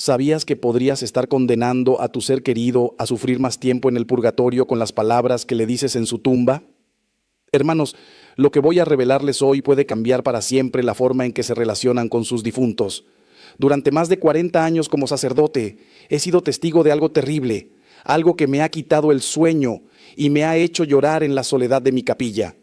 ¿Sabías que podrías estar condenando a tu ser querido a sufrir más tiempo en el purgatorio con las palabras que le dices en su tumba? Hermanos, lo que voy a revelarles hoy puede cambiar para siempre la forma en que se relacionan con sus difuntos. Durante más de 40 años como sacerdote, he sido testigo de algo terrible, algo que me ha quitado el sueño y me ha hecho llorar en la soledad de mi capilla.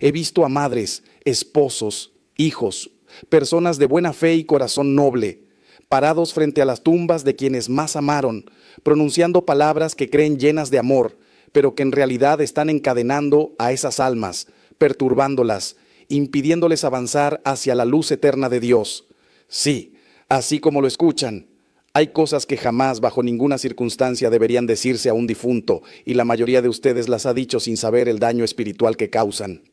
He visto a madres, esposos, hijos, personas de buena fe y corazón noble, parados frente a las tumbas de quienes más amaron, pronunciando palabras que creen llenas de amor, pero que en realidad están encadenando a esas almas, perturbándolas, impidiéndoles avanzar hacia la luz eterna de Dios. Sí, así como lo escuchan, hay cosas que jamás, bajo ninguna circunstancia, deberían decirse a un difunto, y la mayoría de ustedes las ha dicho sin saber el daño espiritual que causan.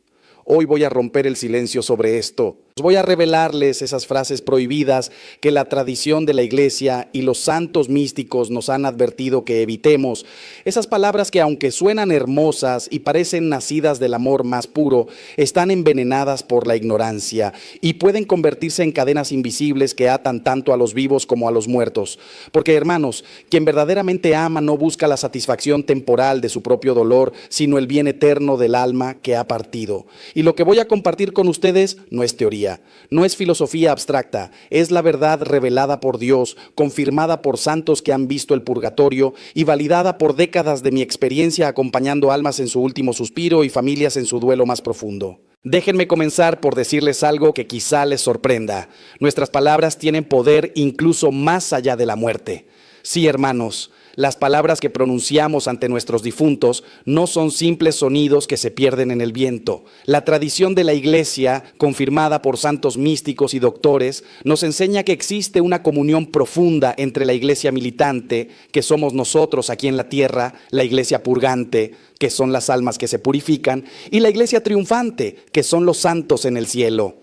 Hoy voy a romper el silencio sobre esto. Voy a revelarles esas frases prohibidas que la tradición de la iglesia y los santos místicos nos han advertido que evitemos. Esas palabras que, aunque suenan hermosas y parecen nacidas del amor más puro, están envenenadas por la ignorancia y pueden convertirse en cadenas invisibles que atan tanto a los vivos como a los muertos. Porque, hermanos, quien verdaderamente ama no busca la satisfacción temporal de su propio dolor, sino el bien eterno del alma que ha partido. Y lo que voy a compartir con ustedes no es teoría, no es filosofía abstracta, es la verdad revelada por Dios, confirmada por santos que han visto el purgatorio y validada por décadas de mi experiencia acompañando almas en su último suspiro y familias en su duelo más profundo. Déjenme comenzar por decirles algo que quizá les sorprenda. Nuestras palabras tienen poder incluso más allá de la muerte. Sí, hermanos, las palabras que pronunciamos ante nuestros difuntos no son simples sonidos que se pierden en el viento. La tradición de la iglesia, confirmada por santos místicos y doctores, nos enseña que existe una comunión profunda entre la iglesia militante, que somos nosotros aquí en la tierra, la iglesia purgante, que son las almas que se purifican, y la iglesia triunfante, que son los santos en el cielo.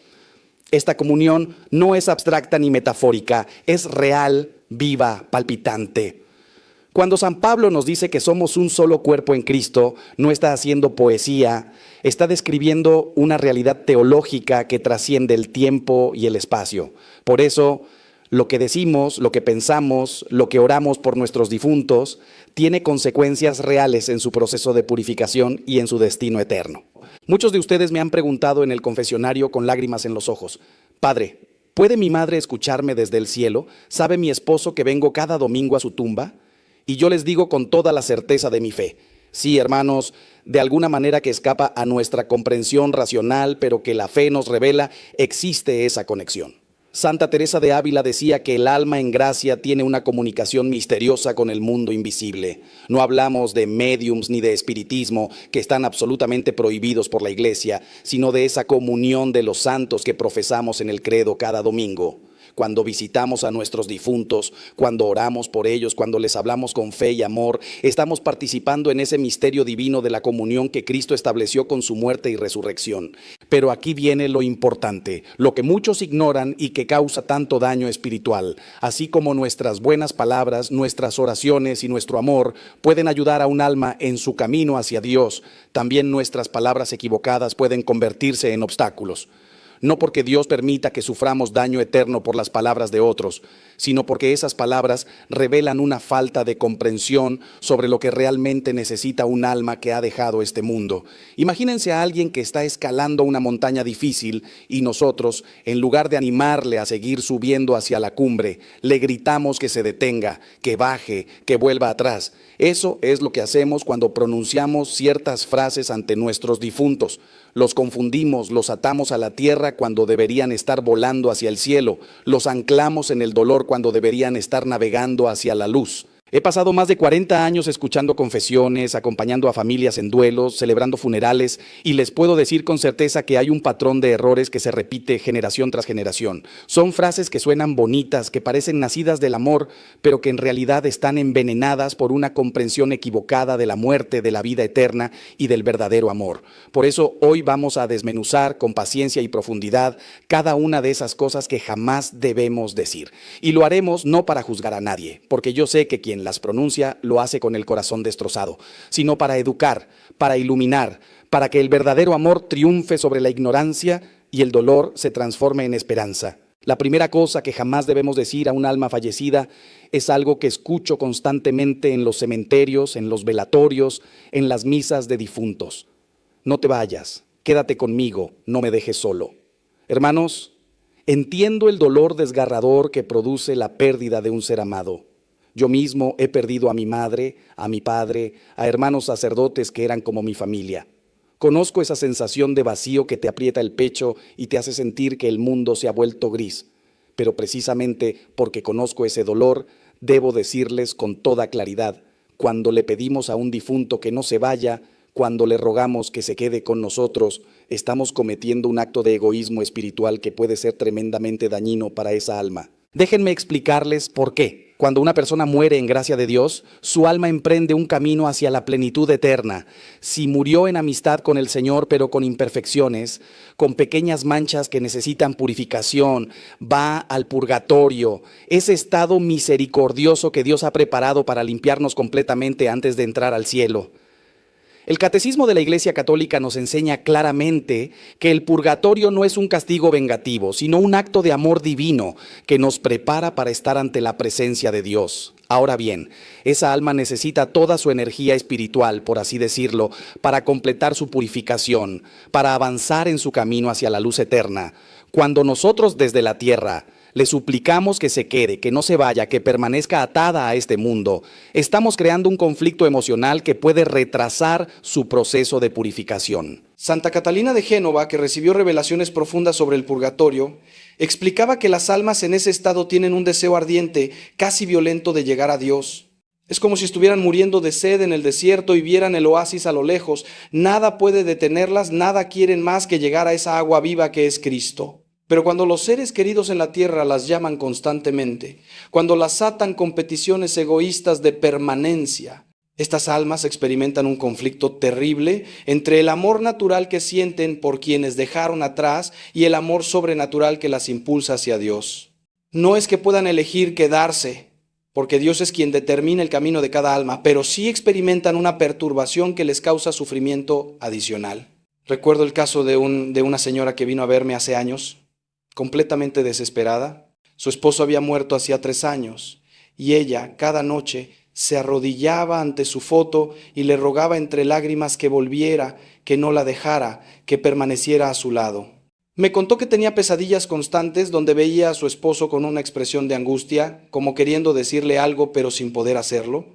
Esta comunión no es abstracta ni metafórica, es real, viva, palpitante. Cuando San Pablo nos dice que somos un solo cuerpo en Cristo, no está haciendo poesía, está describiendo una realidad teológica que trasciende el tiempo y el espacio. Por eso, lo que decimos, lo que pensamos, lo que oramos por nuestros difuntos, tiene consecuencias reales en su proceso de purificación y en su destino eterno. Muchos de ustedes me han preguntado en el confesionario con lágrimas en los ojos: Padre, ¿puede mi madre escucharme desde el cielo? ¿Sabe mi esposo que vengo cada domingo a su tumba? Y yo les digo con toda la certeza de mi fe: sí, hermanos, de alguna manera que escapa a nuestra comprensión racional, pero que la fe nos revela, existe esa conexión. Santa Teresa de Ávila decía que el alma en gracia tiene una comunicación misteriosa con el mundo invisible. No hablamos de médiums ni de espiritismo, que están absolutamente prohibidos por la iglesia, sino de esa comunión de los santos que profesamos en el credo cada domingo. Cuando visitamos a nuestros difuntos, cuando oramos por ellos, cuando les hablamos con fe y amor, estamos participando en ese misterio divino de la comunión que Cristo estableció con su muerte y resurrección. Pero aquí viene lo importante, lo que muchos ignoran y que causa tanto daño espiritual. Así como nuestras buenas palabras, nuestras oraciones y nuestro amor pueden ayudar a un alma en su camino hacia Dios, también nuestras palabras equivocadas pueden convertirse en obstáculos. No porque Dios permita que suframos daño eterno por las palabras de otros, sino porque esas palabras revelan una falta de comprensión sobre lo que realmente necesita un alma que ha dejado este mundo. Imagínense a alguien que está escalando una montaña difícil y nosotros, en lugar de animarle a seguir subiendo hacia la cumbre, le gritamos que se detenga, que baje, que vuelva atrás. Eso es lo que hacemos cuando pronunciamos ciertas frases ante nuestros difuntos. Los confundimos, los atamos a la tierra cuando deberían estar volando hacia el cielo, los anclamos en el dolor cuando deberían estar navegando hacia la luz. He pasado más de 40 años escuchando confesiones, acompañando a familias en duelos, celebrando funerales, y les puedo decir con certeza que hay un patrón de errores que se repite generación tras generación. Son frases que suenan bonitas, que parecen nacidas del amor, pero que en realidad están envenenadas por una comprensión equivocada de la muerte, de la vida eterna y del verdadero amor. Por eso hoy vamos a desmenuzar con paciencia y profundidad cada una de esas cosas que jamás debemos decir. Y lo haremos no para juzgar a nadie, porque yo sé que quien las pronuncia lo hace con el corazón destrozado, sino para educar, para iluminar, para que el verdadero amor triunfe sobre la ignorancia y el dolor se transforme en esperanza. La primera cosa que jamás debemos decir a un alma fallecida es algo que escucho constantemente en los cementerios, en los velatorios, en las misas de difuntos. No te vayas, quédate conmigo, no me dejes solo. Hermanos, entiendo el dolor desgarrador que produce la pérdida de un ser amado. Yo mismo he perdido a mi madre, a mi padre, a hermanos sacerdotes que eran como mi familia. Conozco esa sensación de vacío que te aprieta el pecho y te hace sentir que el mundo se ha vuelto gris. Pero precisamente porque conozco ese dolor, debo decirles con toda claridad, cuando le pedimos a un difunto que no se vaya, cuando le rogamos que se quede con nosotros, estamos cometiendo un acto de egoísmo espiritual que puede ser tremendamente dañino para esa alma. Déjenme explicarles por qué. Cuando una persona muere en gracia de Dios, su alma emprende un camino hacia la plenitud eterna. Si murió en amistad con el Señor, pero con imperfecciones, con pequeñas manchas que necesitan purificación, va al purgatorio, ese estado misericordioso que Dios ha preparado para limpiarnos completamente antes de entrar al cielo. El Catecismo de la Iglesia Católica nos enseña claramente que el purgatorio no es un castigo vengativo, sino un acto de amor divino que nos prepara para estar ante la presencia de Dios. Ahora bien, esa alma necesita toda su energía espiritual, por así decirlo, para completar su purificación, para avanzar en su camino hacia la luz eterna. Cuando nosotros desde la tierra le suplicamos que se quede, que no se vaya, que permanezca atada a este mundo, estamos creando un conflicto emocional que puede retrasar su proceso de purificación. Santa Catalina de Génova, que recibió revelaciones profundas sobre el purgatorio, explicaba que las almas en ese estado tienen un deseo ardiente, casi violento, de llegar a Dios. Es como si estuvieran muriendo de sed en el desierto y vieran el oasis a lo lejos. Nada puede detenerlas, nada quieren más que llegar a esa agua viva que es Cristo. Pero cuando los seres queridos en la tierra las llaman constantemente, cuando las atan con peticiones egoístas de permanencia, estas almas experimentan un conflicto terrible entre el amor natural que sienten por quienes dejaron atrás y el amor sobrenatural que las impulsa hacia Dios. No es que puedan elegir quedarse, porque Dios es quien determina el camino de cada alma, pero sí experimentan una perturbación que les causa sufrimiento adicional. Recuerdo el caso de una señora que vino a verme hace años, completamente desesperada. Su esposo había muerto hacía 3 años y ella cada noche se arrodillaba ante su foto y le rogaba entre lágrimas que volviera, que no la dejara, que permaneciera a su lado. Me contó que tenía pesadillas constantes donde veía a su esposo con una expresión de angustia, como queriendo decirle algo pero sin poder hacerlo.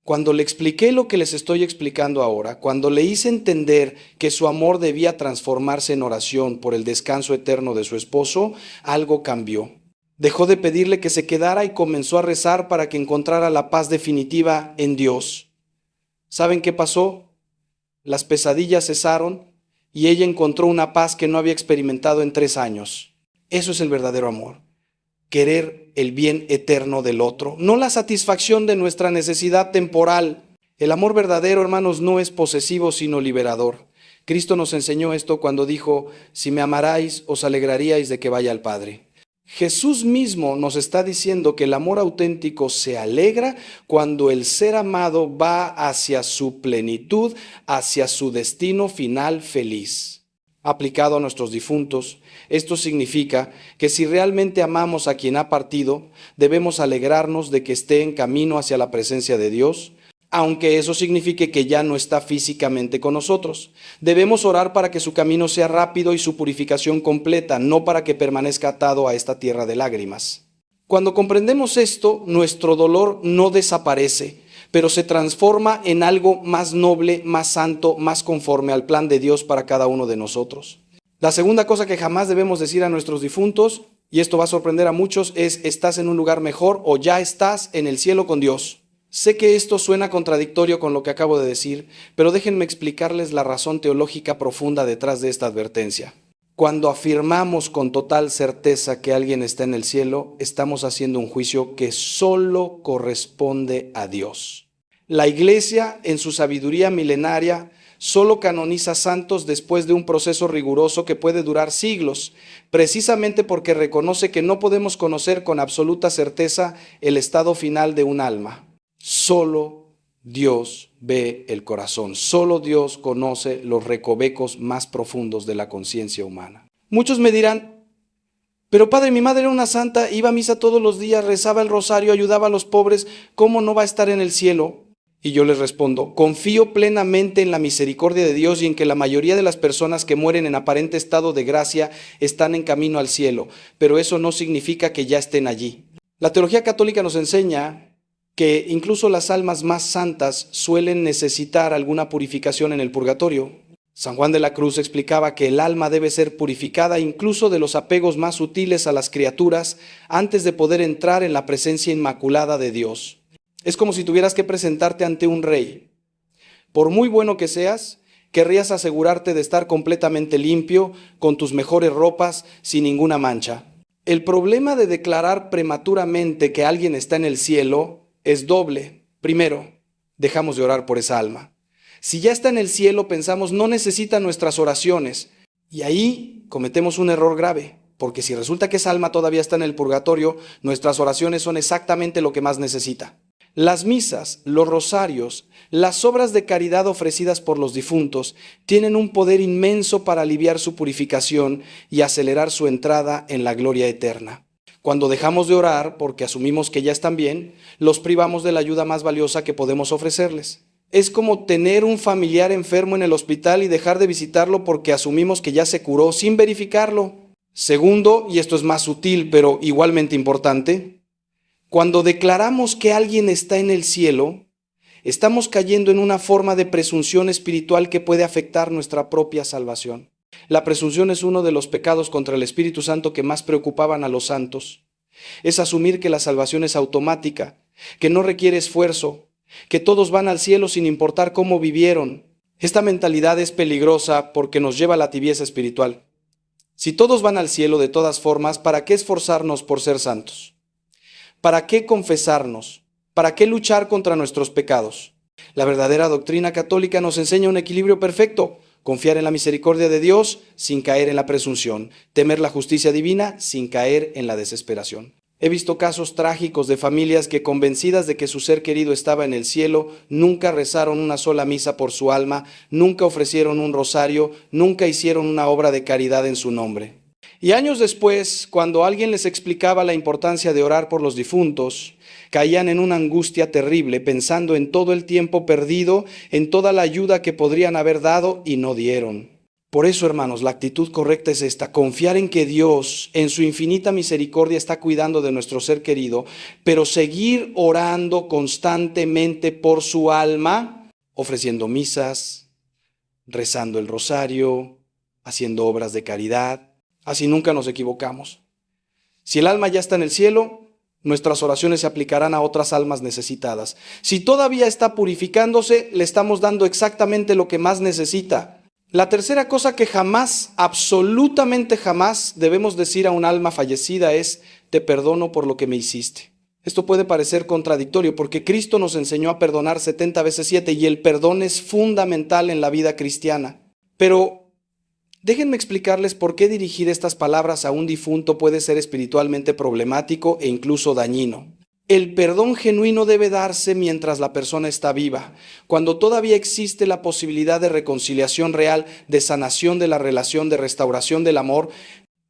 Cuando le expliqué lo que les estoy explicando ahora, cuando le hice entender que su amor debía transformarse en oración por el descanso eterno de su esposo, algo cambió. Dejó de pedirle que se quedara y comenzó a rezar para que encontrara la paz definitiva en Dios. ¿Saben qué pasó? Las pesadillas cesaron y ella encontró una paz que no había experimentado en 3 años. Eso es el verdadero amor. Querer el bien eterno del otro, no la satisfacción de nuestra necesidad temporal. El amor verdadero, hermanos, no es posesivo, sino liberador. Cristo nos enseñó esto cuando dijo: si me amarais, os alegraríais de que vaya al Padre. Jesús mismo nos está diciendo que el amor auténtico se alegra cuando el ser amado va hacia su plenitud, hacia su destino final feliz. Aplicado a nuestros difuntos, esto significa que si realmente amamos a quien ha partido, debemos alegrarnos de que esté en camino hacia la presencia de Dios, aunque eso signifique que ya no está físicamente con nosotros. Debemos orar para que su camino sea rápido y su purificación completa, no para que permanezca atado a esta tierra de lágrimas. Cuando comprendemos esto, nuestro dolor no desaparece, pero se transforma en algo más noble, más santo, más conforme al plan de Dios para cada uno de nosotros. La segunda cosa que jamás debemos decir a nuestros difuntos, y esto va a sorprender a muchos, es: estás en un lugar mejor o ya estás en el cielo con Dios. Sé que esto suena contradictorio con lo que acabo de decir, pero déjenme explicarles la razón teológica profunda detrás de esta advertencia. Cuando afirmamos con total certeza que alguien está en el cielo, estamos haciendo un juicio que solo corresponde a Dios. La Iglesia, en su sabiduría milenaria, solo canoniza santos después de un proceso riguroso que puede durar siglos, precisamente porque reconoce que no podemos conocer con absoluta certeza el estado final de un alma. Solo Dios ve el corazón, solo Dios conoce los recovecos más profundos de la conciencia humana. Muchos me dirán: Pero padre, mi madre era una santa, iba a misa todos los días, rezaba el rosario, ayudaba a los pobres, ¿cómo no va a estar en el cielo? Y yo les respondo, confío plenamente en la misericordia de Dios y en que la mayoría de las personas que mueren en aparente estado de gracia están en camino al cielo, pero eso no significa que ya estén allí. La teología católica nos enseña que incluso las almas más santas suelen necesitar alguna purificación en el purgatorio. San Juan de la Cruz explicaba que el alma debe ser purificada incluso de los apegos más sutiles a las criaturas antes de poder entrar en la presencia inmaculada de Dios. Es como si tuvieras que presentarte ante un rey. Por muy bueno que seas, querrías asegurarte de estar completamente limpio, con tus mejores ropas, sin ninguna mancha. El problema de declarar prematuramente que alguien está en el cielo es doble. Primero, dejamos de orar por esa alma. Si ya está en el cielo, pensamos no necesita nuestras oraciones. Y ahí cometemos un error grave, porque si resulta que esa alma todavía está en el purgatorio, nuestras oraciones son exactamente lo que más necesita. Las misas, los rosarios, las obras de caridad ofrecidas por los difuntos tienen un poder inmenso para aliviar su purificación y acelerar su entrada en la gloria eterna. Cuando dejamos de orar, porque asumimos que ya están bien, los privamos de la ayuda más valiosa que podemos ofrecerles. Es como tener un familiar enfermo en el hospital y dejar de visitarlo porque asumimos que ya se curó sin verificarlo. Segundo, y esto es más sutil pero igualmente importante, cuando declaramos que alguien está en el cielo, estamos cayendo en una forma de presunción espiritual que puede afectar nuestra propia salvación. La presunción es uno de los pecados contra el Espíritu Santo que más preocupaban a los santos. Es asumir que la salvación es automática, que no requiere esfuerzo, que todos van al cielo sin importar cómo vivieron. Esta mentalidad es peligrosa porque nos lleva a la tibieza espiritual. Si todos van al cielo de todas formas, ¿para qué esforzarnos por ser santos? ¿Para qué confesarnos? ¿Para qué luchar contra nuestros pecados? La verdadera doctrina católica nos enseña un equilibrio perfecto. Confiar en la misericordia de Dios sin caer en la presunción. Temer la justicia divina sin caer en la desesperación. He visto casos trágicos de familias que, convencidas de que su ser querido estaba en el cielo, nunca rezaron una sola misa por su alma, nunca ofrecieron un rosario, nunca hicieron una obra de caridad en su nombre. Y años después, cuando alguien les explicaba la importancia de orar por los difuntos, caían en una angustia terrible, pensando en todo el tiempo perdido, en toda la ayuda que podrían haber dado y no dieron. Por eso, hermanos, la actitud correcta es esta: confiar en que Dios, en su infinita misericordia, está cuidando de nuestro ser querido, pero seguir orando constantemente por su alma, ofreciendo misas, rezando el rosario, haciendo obras de caridad. Así nunca nos equivocamos. Si el alma ya está en el cielo, nuestras oraciones se aplicarán a otras almas necesitadas. Si todavía está purificándose, le estamos dando exactamente lo que más necesita. La tercera cosa que jamás, absolutamente jamás, debemos decir a un alma fallecida es: te perdono por lo que me hiciste. Esto puede parecer contradictorio porque Cristo nos enseñó a perdonar 70 veces 7 y el perdón es fundamental en la vida cristiana. Pero déjenme explicarles por qué dirigir estas palabras a un difunto puede ser espiritualmente problemático e incluso dañino. El perdón genuino debe darse mientras la persona está viva, cuando todavía existe la posibilidad de reconciliación real, de sanación de la relación, de restauración del amor.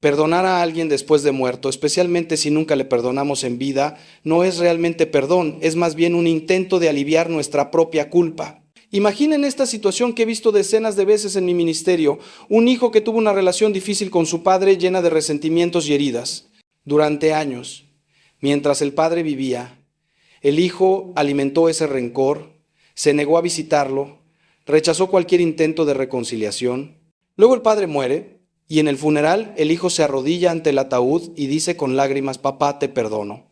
Perdonar a alguien después de muerto, especialmente si nunca le perdonamos en vida, no es realmente perdón, es más bien un intento de aliviar nuestra propia culpa. Imaginen esta situación que he visto decenas de veces en mi ministerio: un hijo que tuvo una relación difícil con su padre llena de resentimientos y heridas. Durante años, mientras el padre vivía, el hijo alimentó ese rencor, se negó a visitarlo, rechazó cualquier intento de reconciliación. Luego el padre muere y en el funeral el hijo se arrodilla ante el ataúd y dice con lágrimas: papá, te perdono.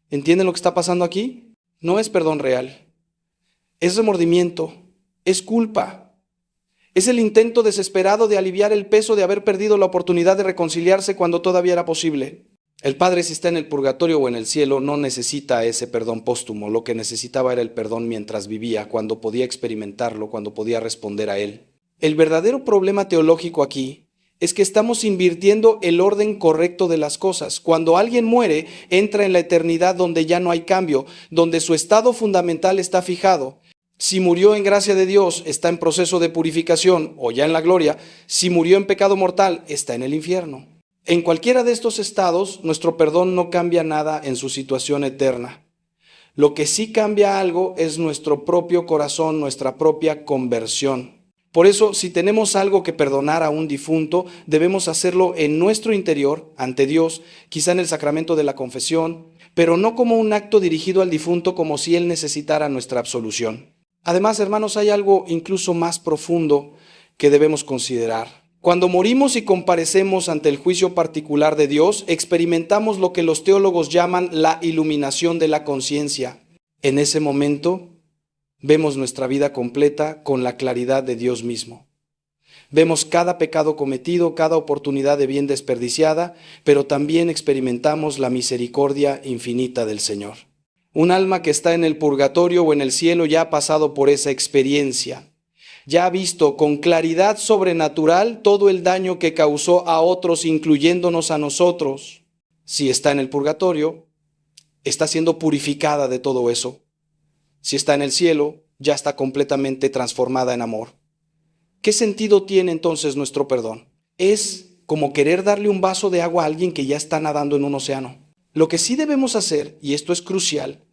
¿Entienden lo que está pasando aquí? No es perdón real. Es remordimiento, es culpa. Es el intento desesperado de aliviar el peso de haber perdido la oportunidad de reconciliarse cuando todavía era posible. El padre, si está en el purgatorio o en el cielo, no necesita ese perdón póstumo. Lo que necesitaba era el perdón mientras vivía, cuando podía experimentarlo, cuando podía responder a él. El verdadero problema teológico aquí es que estamos invirtiendo el orden correcto de las cosas. Cuando alguien muere, entra en la eternidad donde ya no hay cambio, donde su estado fundamental está fijado. Si murió en gracia de Dios, está en proceso de purificación o ya en la gloria. Si murió en pecado mortal, está en el infierno. En cualquiera de estos estados, nuestro perdón no cambia nada en su situación eterna. Lo que sí cambia algo es nuestro propio corazón, nuestra propia conversión. Por eso, si tenemos algo que perdonar a un difunto, debemos hacerlo en nuestro interior, ante Dios, quizá en el sacramento de la confesión, pero no como un acto dirigido al difunto como si él necesitara nuestra absolución. Además, hermanos, hay algo incluso más profundo que debemos considerar. Cuando morimos y comparecemos ante el juicio particular de Dios, experimentamos lo que los teólogos llaman la iluminación de la conciencia. En ese momento, vemos nuestra vida completa con la claridad de Dios mismo. Vemos cada pecado cometido, cada oportunidad de bien desperdiciada, pero también experimentamos la misericordia infinita del Señor. Un alma que está en el purgatorio o en el cielo ya ha pasado por esa experiencia. Ya ha visto con claridad sobrenatural todo el daño que causó a otros, incluyéndonos a nosotros. Si está en el purgatorio, está siendo purificada de todo eso. Si está en el cielo, ya está completamente transformada en amor. ¿Qué sentido tiene entonces nuestro perdón? Es como querer darle un vaso de agua a alguien que ya está nadando en un océano. Lo que sí debemos hacer, y esto es crucial,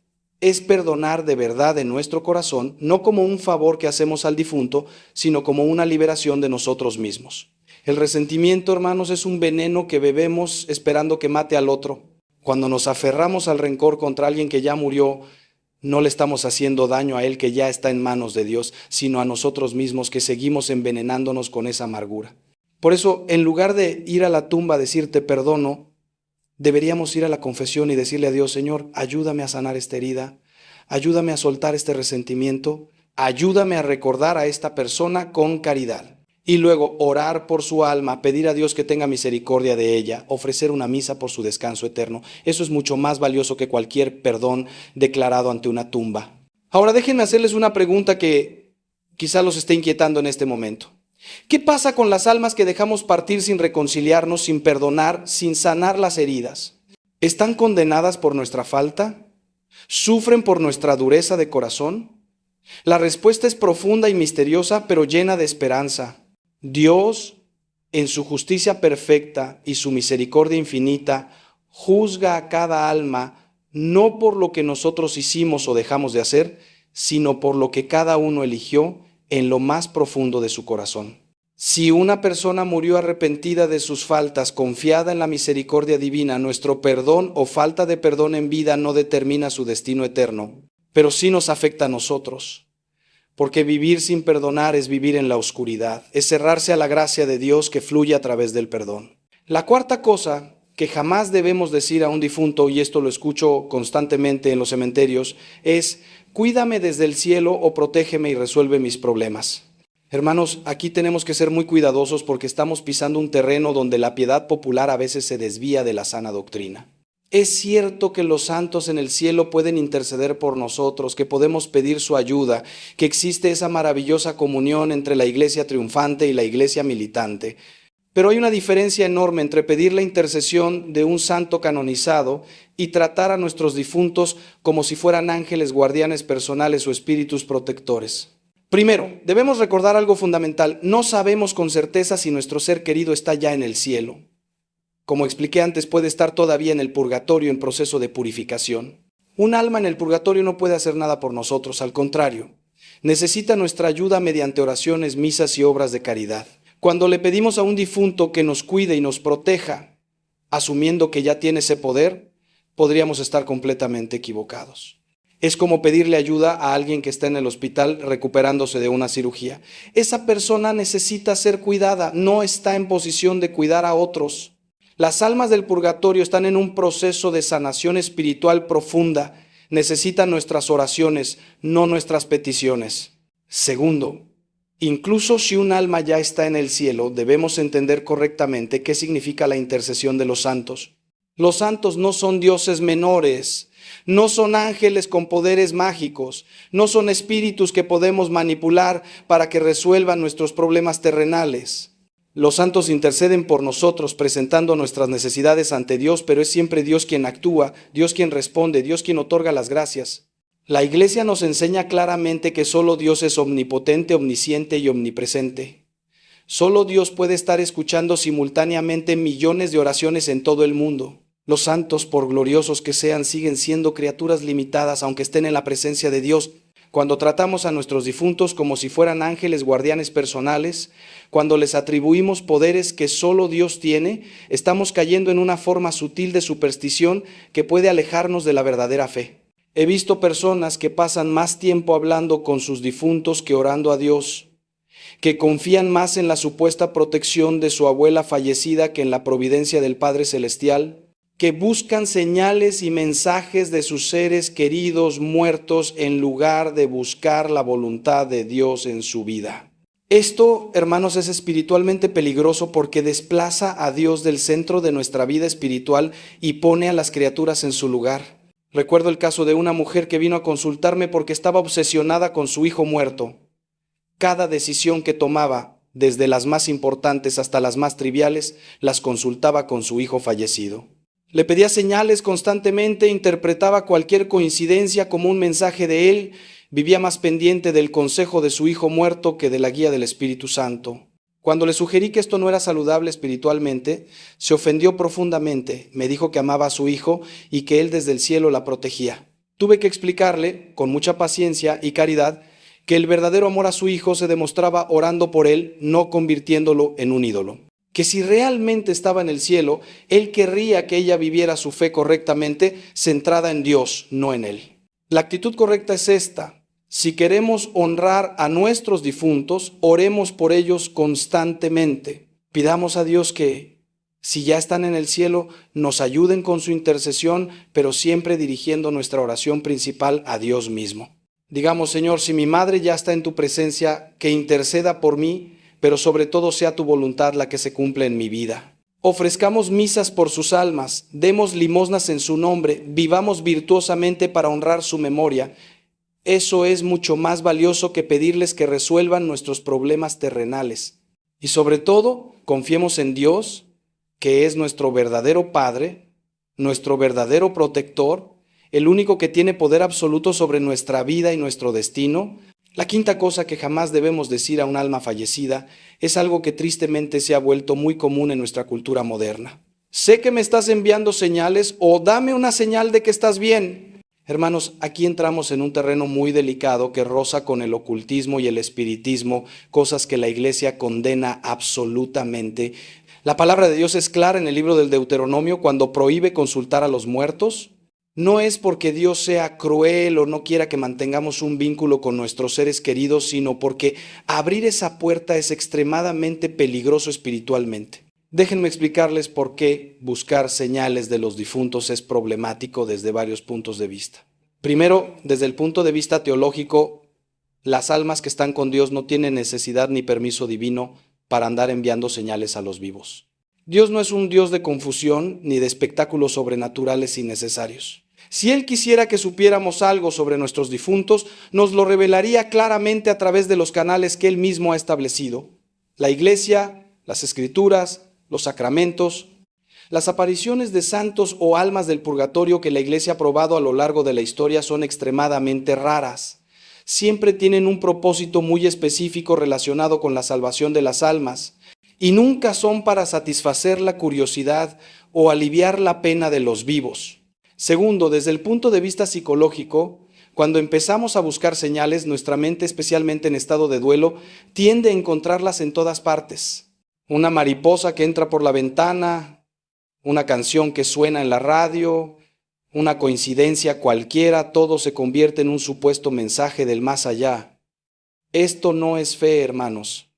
es perdonar de verdad en nuestro corazón, no como un favor que hacemos al difunto, sino como una liberación de nosotros mismos. El resentimiento, hermanos, es un veneno que bebemos esperando que mate al otro. Cuando nos aferramos al rencor contra alguien que ya murió, no le estamos haciendo daño a él que ya está en manos de Dios, sino a nosotros mismos que seguimos envenenándonos con esa amargura. Por eso, en lugar de ir a la tumba a decir te perdono, deberíamos ir a la confesión y decirle a Dios: Señor, ayúdame a sanar esta herida, ayúdame a soltar este resentimiento, ayúdame a recordar a esta persona con caridad. Y luego orar por su alma, pedir a Dios que tenga misericordia de ella, ofrecer una misa por su descanso eterno. Eso es mucho más valioso que cualquier perdón declarado ante una tumba. Ahora déjenme hacerles una pregunta que quizá los esté inquietando en este momento. ¿Qué pasa con las almas que dejamos partir sin reconciliarnos, sin perdonar, sin sanar las heridas? ¿Están condenadas por nuestra falta? ¿Sufren por nuestra dureza de corazón? La respuesta es profunda y misteriosa, pero llena de esperanza. Dios, en su justicia perfecta y su misericordia infinita, juzga a cada alma no por lo que nosotros hicimos o dejamos de hacer, sino por lo que cada uno eligió en lo más profundo de su corazón. Si una persona murió arrepentida de sus faltas, confiada en la misericordia divina, nuestro perdón o falta de perdón en vida no determina su destino eterno, pero sí nos afecta a nosotros. Porque vivir sin perdonar es vivir en la oscuridad, es cerrarse a la gracia de Dios que fluye a través del perdón. La cuarta cosa que jamás debemos decir a un difunto, y esto lo escucho constantemente en los cementerios, es: cuídame desde el cielo o protégeme y resuelve mis problemas. Hermanos, aquí tenemos que ser muy cuidadosos porque estamos pisando un terreno donde la piedad popular a veces se desvía de la sana doctrina. Es cierto que los santos en el cielo pueden interceder por nosotros, que podemos pedir su ayuda, que existe esa maravillosa comunión entre la iglesia triunfante y la iglesia militante. Pero hay una diferencia enorme entre pedir la intercesión de un santo canonizado y tratar a nuestros difuntos como si fueran ángeles guardianes personales o espíritus protectores. Primero, debemos recordar algo fundamental: no sabemos con certeza si nuestro ser querido está ya en el cielo. Como expliqué antes, puede estar todavía en el purgatorio en proceso de purificación. Un alma en el purgatorio no puede hacer nada por nosotros, al contrario, necesita nuestra ayuda mediante oraciones, misas y obras de caridad. Cuando le pedimos a un difunto que nos cuide y nos proteja, asumiendo que ya tiene ese poder, podríamos estar completamente equivocados. Es como pedirle ayuda a alguien que está en el hospital recuperándose de una cirugía. Esa persona necesita ser cuidada, no está en posición de cuidar a otros. Las almas del purgatorio están en un proceso de sanación espiritual profunda. Necesitan nuestras oraciones, no nuestras peticiones. Segundo, incluso si un alma ya está en el cielo, debemos entender correctamente qué significa la intercesión de los santos. Los santos no son dioses menores, no son ángeles con poderes mágicos, no son espíritus que podemos manipular para que resuelvan nuestros problemas terrenales. Los santos interceden por nosotros presentando nuestras necesidades ante Dios, pero es siempre Dios quien actúa, Dios quien responde, Dios quien otorga las gracias. La Iglesia nos enseña claramente que solo Dios es omnipotente, omnisciente y omnipresente. Solo Dios puede estar escuchando simultáneamente millones de oraciones en todo el mundo. Los santos, por gloriosos que sean, siguen siendo criaturas limitadas, aunque estén en la presencia de Dios. Cuando tratamos a nuestros difuntos como si fueran ángeles guardianes personales, cuando les atribuimos poderes que solo Dios tiene, estamos cayendo en una forma sutil de superstición que puede alejarnos de la verdadera fe. He visto personas que pasan más tiempo hablando con sus difuntos que orando a Dios, que confían más en la supuesta protección de su abuela fallecida que en la providencia del Padre Celestial, que buscan señales y mensajes de sus seres queridos muertos en lugar de buscar la voluntad de Dios en su vida. Esto, hermanos, es espiritualmente peligroso porque desplaza a Dios del centro de nuestra vida espiritual y pone a las criaturas en su lugar. Recuerdo el caso de una mujer que vino a consultarme porque estaba obsesionada con su hijo muerto. Cada decisión que tomaba, desde las más importantes hasta las más triviales, las consultaba con su hijo fallecido. Le pedía señales constantemente, interpretaba cualquier coincidencia como un mensaje de él, vivía más pendiente del consejo de su hijo muerto que de la guía del Espíritu Santo. Cuando le sugerí que esto no era saludable espiritualmente, se ofendió profundamente, me dijo que amaba a su hijo y que él desde el cielo la protegía. Tuve que explicarle, con mucha paciencia y caridad, que el verdadero amor a su hijo se demostraba orando por él, no convirtiéndolo en un ídolo. Que si realmente estaba en el cielo, él querría que ella viviera su fe correctamente, centrada en Dios, no en él. La actitud correcta es esta: si queremos honrar a nuestros difuntos, oremos por ellos constantemente. Pidamos a Dios que, si ya están en el cielo, nos ayuden con su intercesión, pero siempre dirigiendo nuestra oración principal a Dios mismo. Digamos: Señor, si mi madre ya está en tu presencia, que interceda por mí, pero sobre todo sea tu voluntad la que se cumpla en mi vida. Ofrezcamos misas por sus almas, demos limosnas en su nombre, vivamos virtuosamente para honrar su memoria. Eso es mucho más valioso que pedirles que resuelvan nuestros problemas terrenales. Y sobre todo, confiemos en Dios, que es nuestro verdadero Padre, nuestro verdadero protector, el único que tiene poder absoluto sobre nuestra vida y nuestro destino. La quinta cosa que jamás debemos decir a un alma fallecida es algo que tristemente se ha vuelto muy común en nuestra cultura moderna. Sé que me estás enviando señales, o dame una señal de que estás bien. Hermanos, aquí entramos en un terreno muy delicado que roza con el ocultismo y el espiritismo, cosas que la Iglesia condena absolutamente. La palabra de Dios es clara en el libro del Deuteronomio cuando prohíbe consultar a los muertos. No es porque Dios sea cruel o no quiera que mantengamos un vínculo con nuestros seres queridos, sino porque abrir esa puerta es extremadamente peligroso espiritualmente. Déjenme explicarles por qué buscar señales de los difuntos es problemático desde varios puntos de vista. Primero, desde el punto de vista teológico, las almas que están con Dios no tienen necesidad ni permiso divino para andar enviando señales a los vivos. Dios no es un Dios de confusión ni de espectáculos sobrenaturales innecesarios. Si Él quisiera que supiéramos algo sobre nuestros difuntos, nos lo revelaría claramente a través de los canales que Él mismo ha establecido: la Iglesia, las Escrituras, los sacramentos. Las apariciones de santos o almas del purgatorio que la Iglesia ha probado a lo largo de la historia son extremadamente raras. Siempre tienen un propósito muy específico relacionado con la salvación de las almas, y nunca son para satisfacer la curiosidad o aliviar la pena de los vivos. Segundo, desde el punto de vista psicológico, cuando empezamos a buscar señales, nuestra mente, especialmente en estado de duelo, tiende a encontrarlas en todas partes. Una mariposa que entra por la ventana, una canción que suena en la radio, una coincidencia cualquiera, todo se convierte en un supuesto mensaje del más allá. Esto no es fe, hermanos,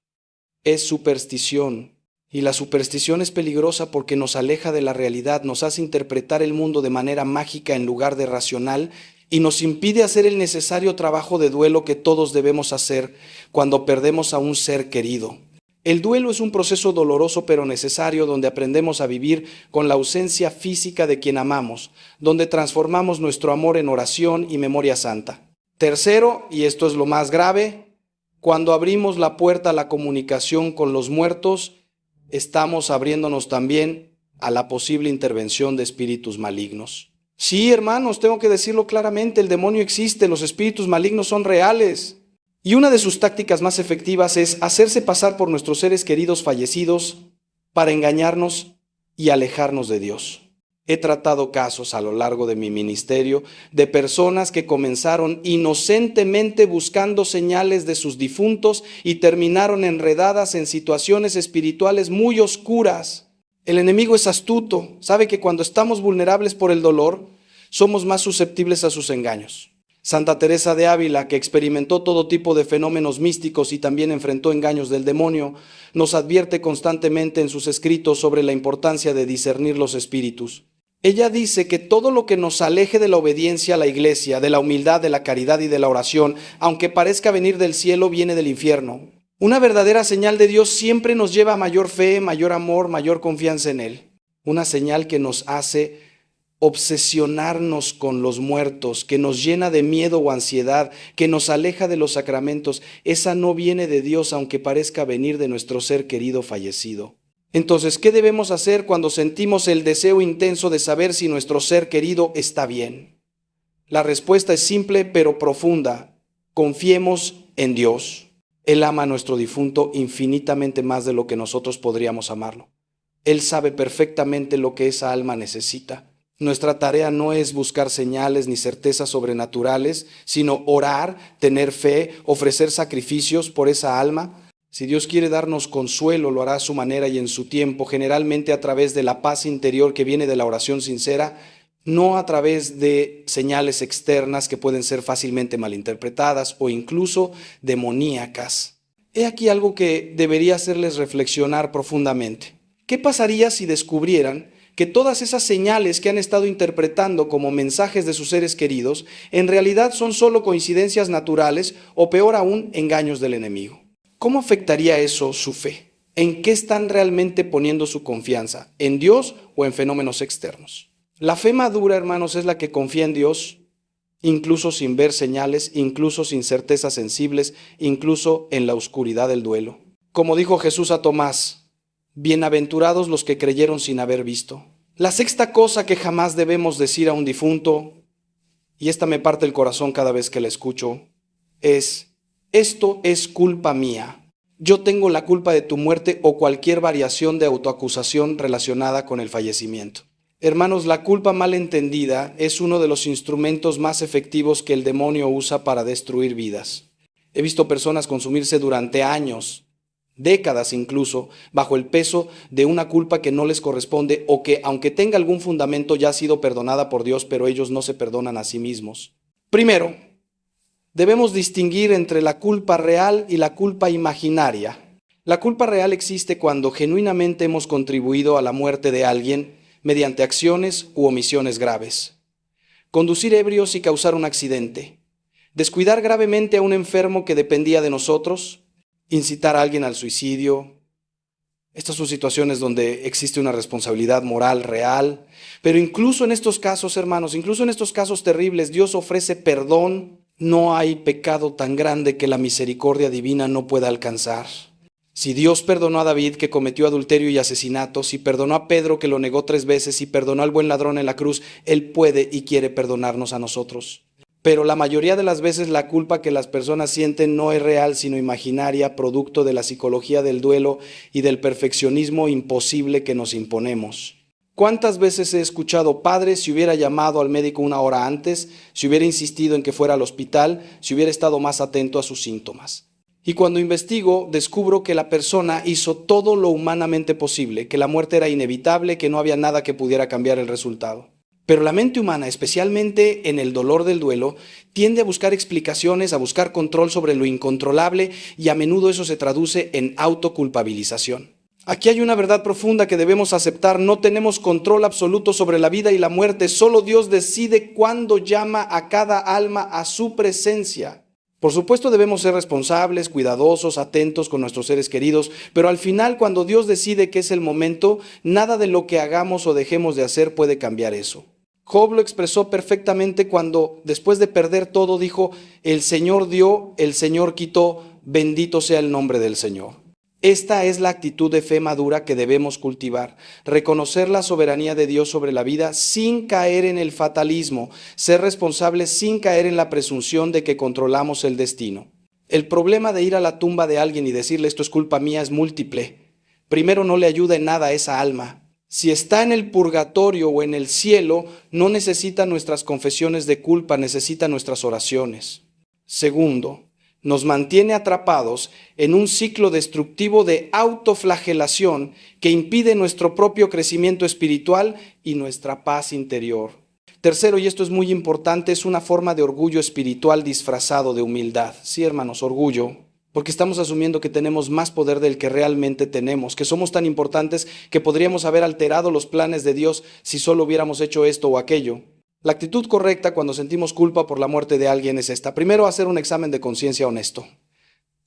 es superstición. Y la superstición es peligrosa porque nos aleja de la realidad, nos hace interpretar el mundo de manera mágica en lugar de racional y nos impide hacer el necesario trabajo de duelo que todos debemos hacer cuando perdemos a un ser querido. El duelo es un proceso doloroso pero necesario, donde aprendemos a vivir con la ausencia física de quien amamos, donde transformamos nuestro amor en oración y memoria santa. Tercero, y esto es lo más grave, cuando abrimos la puerta a la comunicación con los muertos, estamos abriéndonos también a la posible intervención de espíritus malignos. Sí, hermanos, tengo que decirlo claramente, el demonio existe, los espíritus malignos son reales. Y una de sus tácticas más efectivas es hacerse pasar por nuestros seres queridos fallecidos para engañarnos y alejarnos de Dios. He tratado casos a lo largo de mi ministerio de personas que comenzaron inocentemente buscando señales de sus difuntos y terminaron enredadas en situaciones espirituales muy oscuras. El enemigo es astuto, sabe que cuando estamos vulnerables por el dolor, somos más susceptibles a sus engaños. Santa Teresa de Ávila, que experimentó todo tipo de fenómenos místicos y también enfrentó engaños del demonio, nos advierte constantemente en sus escritos sobre la importancia de discernir los espíritus. Ella dice que todo lo que nos aleje de la obediencia a la iglesia, de la humildad, de la caridad y de la oración, aunque parezca venir del cielo, viene del infierno. Una verdadera señal de Dios siempre nos lleva a mayor fe, mayor amor, mayor confianza en Él. Una señal que nos hace obsesionarnos con los muertos, que nos llena de miedo o ansiedad, que nos aleja de los sacramentos, esa no viene de Dios, aunque parezca venir de nuestro ser querido fallecido. Entonces, ¿qué debemos hacer cuando sentimos el deseo intenso de saber si nuestro ser querido está bien? La respuesta es simple pero profunda. Confiemos en Dios. Él ama a nuestro difunto infinitamente más de lo que nosotros podríamos amarlo. Él sabe perfectamente lo que esa alma necesita. Nuestra tarea no es buscar señales ni certezas sobrenaturales, sino orar, tener fe, ofrecer sacrificios por esa alma. Si Dios quiere darnos consuelo, lo hará a su manera y en su tiempo, generalmente a través de la paz interior que viene de la oración sincera, no a través de señales externas que pueden ser fácilmente malinterpretadas o incluso demoníacas. He aquí algo que debería hacerles reflexionar profundamente. ¿Qué pasaría si descubrieran que todas esas señales que han estado interpretando como mensajes de sus seres queridos, en realidad son solo coincidencias naturales o peor aún, engaños del enemigo? ¿Cómo afectaría eso su fe? ¿En qué están realmente poniendo su confianza? ¿En Dios o en fenómenos externos? La fe madura, hermanos, es la que confía en Dios, incluso sin ver señales, incluso sin certezas sensibles, incluso en la oscuridad del duelo. Como dijo Jesús a Tomás, bienaventurados los que creyeron sin haber visto. La sexta cosa que jamás debemos decir a un difunto, y esta me parte el corazón cada vez que la escucho, es: esto es culpa mía. Yo tengo la culpa de tu muerte o cualquier variación de autoacusación relacionada con el fallecimiento. Hermanos, la culpa mal entendida es uno de los instrumentos más efectivos que el demonio usa para destruir vidas. He visto personas consumirse durante años, décadas incluso, bajo el peso de una culpa que no les corresponde o que, aunque tenga algún fundamento, ya ha sido perdonada por Dios, pero ellos no se perdonan a sí mismos. Primero, debemos distinguir entre la culpa real y la culpa imaginaria. La culpa real existe cuando genuinamente hemos contribuido a la muerte de alguien mediante acciones u omisiones graves. Conducir ebrios y causar un accidente. Descuidar gravemente a un enfermo que dependía de nosotros. Incitar a alguien al suicidio. Estas son situaciones donde existe una responsabilidad moral real. Pero incluso en estos casos, hermanos, incluso en estos casos terribles, Dios ofrece perdón. No hay pecado tan grande que la misericordia divina no pueda alcanzar. Si Dios perdonó a David, que cometió adulterio y asesinato, si perdonó a Pedro, que lo negó 3 veces, si perdonó al buen ladrón en la cruz, Él puede y quiere perdonarnos a nosotros. Pero la mayoría de las veces la culpa que las personas sienten no es real, sino imaginaria, producto de la psicología del duelo y del perfeccionismo imposible que nos imponemos. ¿Cuántas veces he escuchado: padre, si hubiera llamado al médico 1 hora antes, si hubiera insistido en que fuera al hospital, si hubiera estado más atento a sus síntomas? Y cuando investigo, descubro que la persona hizo todo lo humanamente posible, que la muerte era inevitable, que no había nada que pudiera cambiar el resultado. Pero la mente humana, especialmente en el dolor del duelo, tiende a buscar explicaciones, a buscar control sobre lo incontrolable, y a menudo eso se traduce en autoculpabilización. Aquí hay una verdad profunda que debemos aceptar: no tenemos control absoluto sobre la vida y la muerte, solo Dios decide cuándo llama a cada alma a su presencia. Por supuesto debemos ser responsables, cuidadosos, atentos con nuestros seres queridos, pero al final, cuando Dios decide que es el momento, nada de lo que hagamos o dejemos de hacer puede cambiar eso. Job lo expresó perfectamente cuando, después de perder todo, dijo: el Señor dio, el Señor quitó, bendito sea el nombre del Señor. Esta es la actitud de fe madura que debemos cultivar: reconocer la soberanía de Dios sobre la vida sin caer en el fatalismo, ser responsables sin caer en la presunción de que controlamos el destino. El problema de ir a la tumba de alguien y decirle esto es culpa mía es múltiple. Primero, no le ayuda en nada a esa alma. Si está en el purgatorio o en el cielo, no necesita nuestras confesiones de culpa, necesita nuestras oraciones. Segundo, nos mantiene atrapados en un ciclo destructivo de autoflagelación que impide nuestro propio crecimiento espiritual y nuestra paz interior. Tercero, y esto es muy importante, es una forma de orgullo espiritual disfrazado de humildad. Sí, hermanos, orgullo, porque estamos asumiendo que tenemos más poder del que realmente tenemos, que somos tan importantes que podríamos haber alterado los planes de Dios si solo hubiéramos hecho esto o aquello. La actitud correcta cuando sentimos culpa por la muerte de alguien es esta. Primero, hacer un examen de conciencia honesto.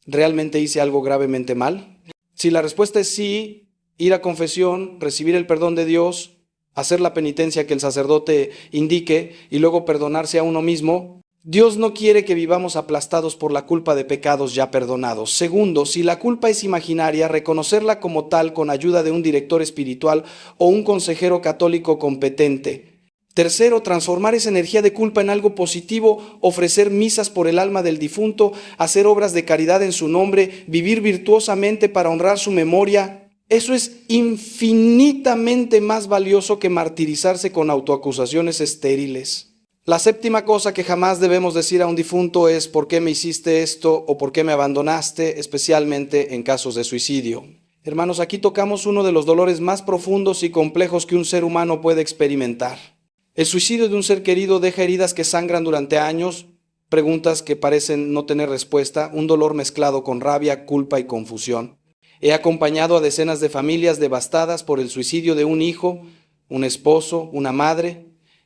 ¿Realmente hice algo gravemente mal? Si la respuesta es sí, ir a confesión, recibir el perdón de Dios, hacer la penitencia que el sacerdote indique y luego perdonarse a uno mismo, Dios no quiere que vivamos aplastados por la culpa de pecados ya perdonados. Segundo, si la culpa es imaginaria, reconocerla como tal con ayuda de un director espiritual o un consejero católico competente. Tercero, transformar esa energía de culpa en algo positivo, ofrecer misas por el alma del difunto, hacer obras de caridad en su nombre, vivir virtuosamente para honrar su memoria. Eso es infinitamente más valioso que martirizarse con autoacusaciones estériles. La séptima cosa que jamás debemos decir a un difunto es ¿por qué me hiciste esto o por qué me abandonaste?, especialmente en casos de suicidio. Hermanos, aquí tocamos uno de los dolores más profundos y complejos que un ser humano puede experimentar. El suicidio de un ser querido deja heridas que sangran durante años, preguntas que parecen no tener respuesta, un dolor mezclado con rabia, culpa y confusión. He acompañado a decenas de familias devastadas por el suicidio de un hijo, un esposo, una madre,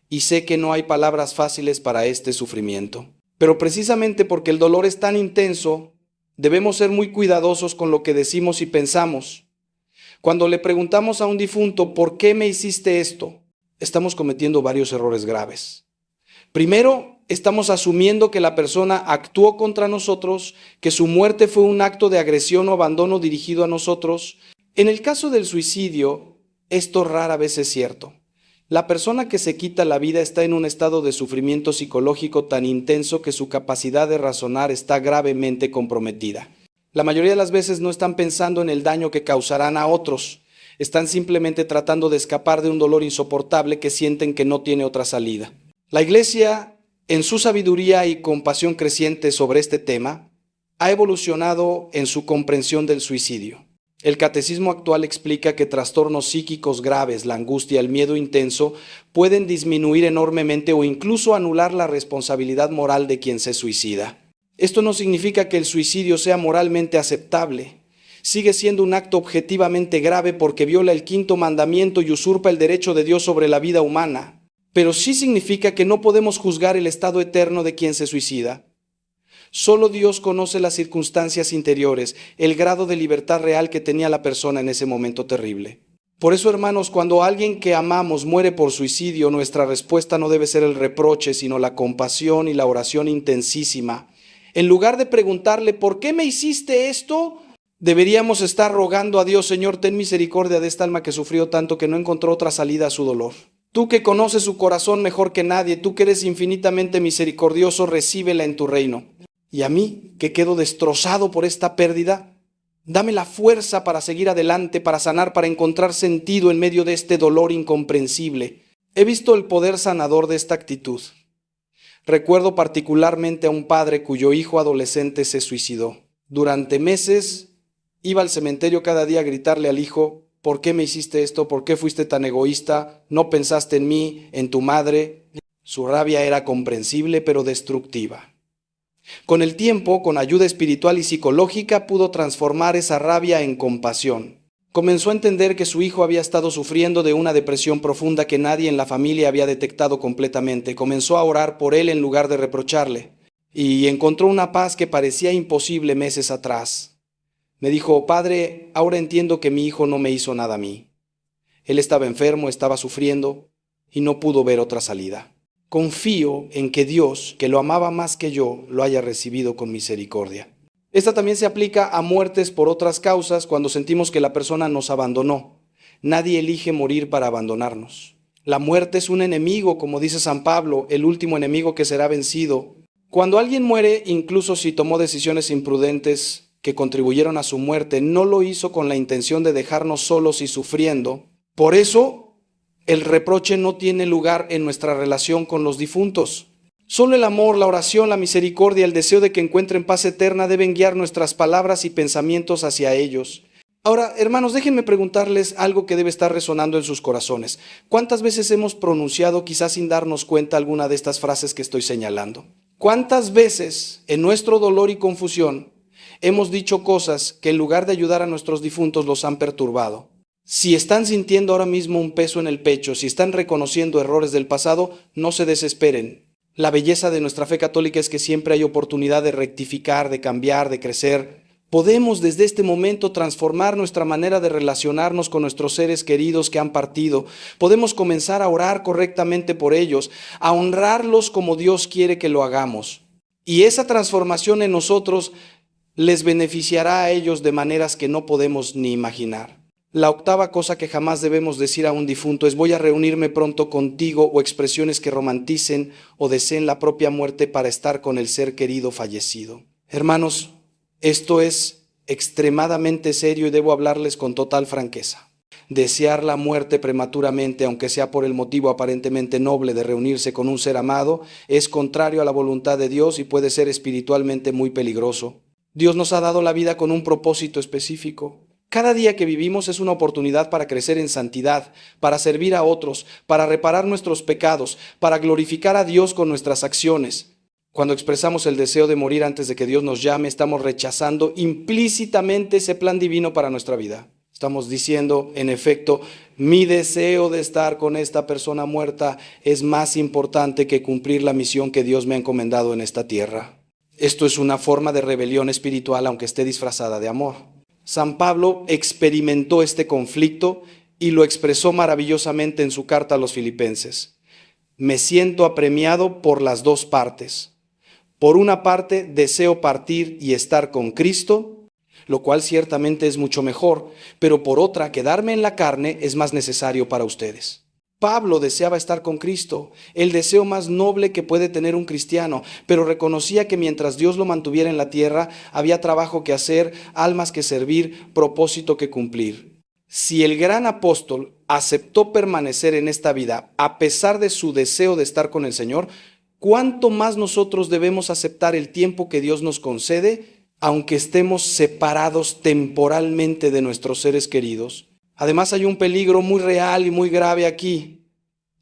y sé que no hay palabras fáciles para este sufrimiento. Pero precisamente porque el dolor es tan intenso, debemos ser muy cuidadosos con lo que decimos y pensamos. Cuando le preguntamos a un difunto, ¿por qué me hiciste esto?, estamos cometiendo varios errores graves. Primero, estamos asumiendo que la persona actuó contra nosotros, que su muerte fue un acto de agresión o abandono dirigido a nosotros. En el caso del suicidio, esto rara vez es cierto. La persona que se quita la vida está en un estado de sufrimiento psicológico tan intenso que su capacidad de razonar está gravemente comprometida. La mayoría de las veces no están pensando en el daño que causarán a otros. Están simplemente tratando de escapar de un dolor insoportable que sienten que no tiene otra salida. La Iglesia, en su sabiduría y compasión creciente sobre este tema, ha evolucionado en su comprensión del suicidio. El catecismo actual explica que trastornos psíquicos graves, la angustia, el miedo intenso, pueden disminuir enormemente o incluso anular la responsabilidad moral de quien se suicida. Esto no significa que el suicidio sea moralmente aceptable. Sigue siendo un acto objetivamente grave porque viola el quinto mandamiento y usurpa el derecho de Dios sobre la vida humana. Pero sí significa que no podemos juzgar el estado eterno de quien se suicida. Solo Dios conoce las circunstancias interiores, el grado de libertad real que tenía la persona en ese momento terrible. Por eso, hermanos, cuando alguien que amamos muere por suicidio, nuestra respuesta no debe ser el reproche, sino la compasión y la oración intensísima. En lugar de preguntarle, ¿por qué me hiciste esto?, deberíamos estar rogando a Dios, Señor, ten misericordia de esta alma que sufrió tanto que no encontró otra salida a su dolor. Tú que conoces su corazón mejor que nadie, tú que eres infinitamente misericordioso, recíbela en tu reino. Y a mí, que quedo destrozado por esta pérdida, dame la fuerza para seguir adelante, para sanar, para encontrar sentido en medio de este dolor incomprensible. He visto el poder sanador de esta actitud. Recuerdo particularmente a un padre cuyo hijo adolescente se suicidó. Durante meses iba al cementerio cada día a gritarle al hijo, ¿por qué me hiciste esto? ¿Por qué fuiste tan egoísta? ¿No pensaste en mí, en tu madre? Su rabia era comprensible pero destructiva. Con el tiempo, con ayuda espiritual y psicológica, pudo transformar esa rabia en compasión. Comenzó a entender que su hijo había estado sufriendo de una depresión profunda que nadie en la familia había detectado completamente. Comenzó a orar por él en lugar de reprocharle. Y encontró una paz que parecía imposible meses atrás. Me dijo, Padre, ahora entiendo que mi hijo no me hizo nada a mí. Él estaba enfermo, estaba sufriendo y no pudo ver otra salida. Confío en que Dios, que lo amaba más que yo, lo haya recibido con misericordia. Esta también se aplica a muertes por otras causas cuando sentimos que la persona nos abandonó. Nadie elige morir para abandonarnos. La muerte es un enemigo, como dice San Pablo, el último enemigo que será vencido. Cuando alguien muere, incluso si tomó decisiones imprudentes que contribuyeron a su muerte, no lo hizo con la intención de dejarnos solos y sufriendo. Por eso, el reproche no tiene lugar en nuestra relación con los difuntos. Solo el amor, la oración, la misericordia, el deseo de que encuentren paz eterna deben guiar nuestras palabras y pensamientos hacia ellos. Ahora, hermanos, déjenme preguntarles algo que debe estar resonando en sus corazones. ¿Cuántas veces hemos pronunciado, quizás sin darnos cuenta, alguna de estas frases que estoy señalando? ¿Cuántas veces, en nuestro dolor y confusión, hemos dicho cosas que en lugar de ayudar a nuestros difuntos los han perturbado? Si están sintiendo ahora mismo un peso en el pecho, si están reconociendo errores del pasado, no se desesperen. La belleza de nuestra fe católica es que siempre hay oportunidad de rectificar, de cambiar, de crecer. Podemos desde este momento transformar nuestra manera de relacionarnos con nuestros seres queridos que han partido. Podemos comenzar a orar correctamente por ellos, a honrarlos como Dios quiere que lo hagamos. Y esa transformación en nosotros les beneficiará a ellos de maneras que no podemos ni imaginar. La octava cosa que jamás debemos decir a un difunto es: voy a reunirme pronto contigo, o expresiones que romanticen o deseen la propia muerte para estar con el ser querido fallecido. Hermanos, esto es extremadamente serio y debo hablarles con total franqueza. Desear la muerte prematuramente, aunque sea por el motivo aparentemente noble de reunirse con un ser amado, es contrario a la voluntad de Dios y puede ser espiritualmente muy peligroso. Dios nos ha dado la vida con un propósito específico. Cada día que vivimos es una oportunidad para crecer en santidad, para servir a otros, para reparar nuestros pecados, para glorificar a Dios con nuestras acciones. Cuando expresamos el deseo de morir antes de que Dios nos llame, estamos rechazando implícitamente ese plan divino para nuestra vida. Estamos diciendo, en efecto, mi deseo de estar con esta persona muerta es más importante que cumplir la misión que Dios me ha encomendado en esta tierra. Esto es una forma de rebelión espiritual, aunque esté disfrazada de amor. San Pablo experimentó este conflicto y lo expresó maravillosamente en su carta a los Filipenses. Me siento apremiado por las dos partes. Por una parte, deseo partir y estar con Cristo, lo cual ciertamente es mucho mejor, pero por otra, quedarme en la carne es más necesario para ustedes. Pablo deseaba estar con Cristo, el deseo más noble que puede tener un cristiano, pero reconocía que mientras Dios lo mantuviera en la tierra, había trabajo que hacer, almas que servir, propósito que cumplir. Si el gran apóstol aceptó permanecer en esta vida a pesar de su deseo de estar con el Señor, ¿cuánto más nosotros debemos aceptar el tiempo que Dios nos concede, aunque estemos separados temporalmente de nuestros seres queridos? Además, hay un peligro muy real y muy grave aquí.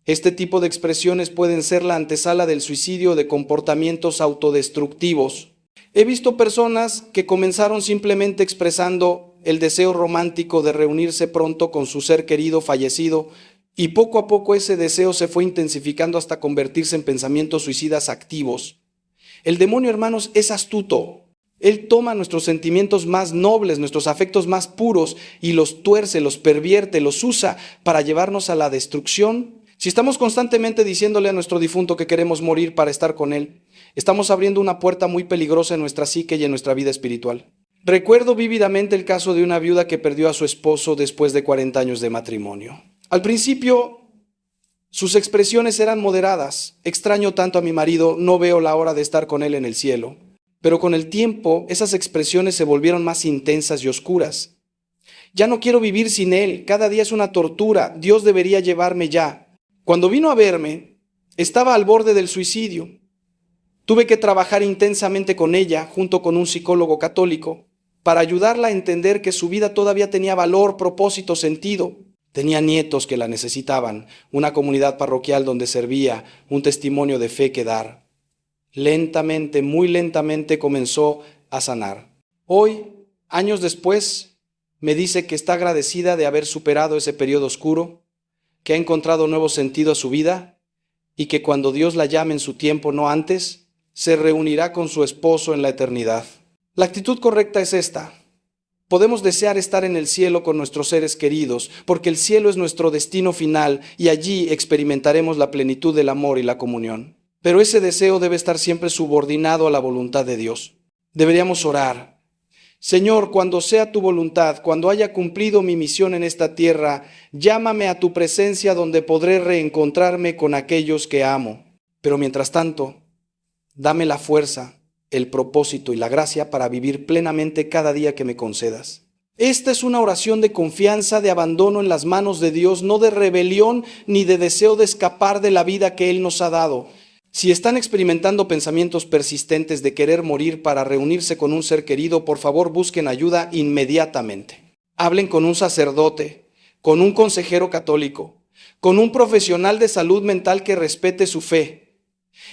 Este tipo de expresiones pueden ser la antesala del suicidio o de comportamientos autodestructivos. He visto personas que comenzaron simplemente expresando el deseo romántico de reunirse pronto con su ser querido fallecido, y poco a poco ese deseo se fue intensificando hasta convertirse en pensamientos suicidas activos. El demonio, hermanos, es astuto. Él toma nuestros sentimientos más nobles, nuestros afectos más puros, y los tuerce, los pervierte, los usa para llevarnos a la destrucción. Si estamos constantemente diciéndole a nuestro difunto que queremos morir para estar con él, estamos abriendo una puerta muy peligrosa en nuestra psique y en nuestra vida espiritual. Recuerdo vívidamente el caso de una viuda que perdió a su esposo después de 40 años de matrimonio. Al principio, sus expresiones eran moderadas. Extraño tanto a mi marido, no veo la hora de estar con él en el cielo. Pero con el tiempo, esas expresiones se volvieron más intensas y oscuras. Ya no quiero vivir sin él, cada día es una tortura, Dios debería llevarme ya. Cuando vino a verme, estaba al borde del suicidio. Tuve que trabajar intensamente con ella, junto con un psicólogo católico, para ayudarla a entender que su vida todavía tenía valor, propósito, sentido. Tenía nietos que la necesitaban, una comunidad parroquial donde servía, un testimonio de fe que dar. Lentamente, muy lentamente comenzó a sanar. Hoy, años después, me dice que está agradecida de haber superado ese periodo oscuro, que ha encontrado nuevo sentido a su vida y que cuando Dios la llame en su tiempo, no antes, se reunirá con su esposo en la eternidad. La actitud correcta es esta. Podemos desear estar en el cielo con nuestros seres queridos, porque el cielo es nuestro destino final y allí experimentaremos la plenitud del amor y la comunión. Pero ese deseo debe estar siempre subordinado a la voluntad de Dios. Deberíamos orar. Señor, cuando sea tu voluntad, cuando haya cumplido mi misión en esta tierra, llámame a tu presencia donde podré reencontrarme con aquellos que amo. Pero mientras tanto, Dame la fuerza, el propósito y la gracia para vivir plenamente cada día que me concedas. Esta es una oración de confianza, de abandono en las manos de Dios, no de rebelión ni de deseo de escapar de la vida que Él nos ha dado. Si están experimentando pensamientos persistentes de querer morir para reunirse con un ser querido, por favor busquen ayuda inmediatamente. Hablen con un sacerdote, con un consejero católico, con un profesional de salud mental que respete su fe.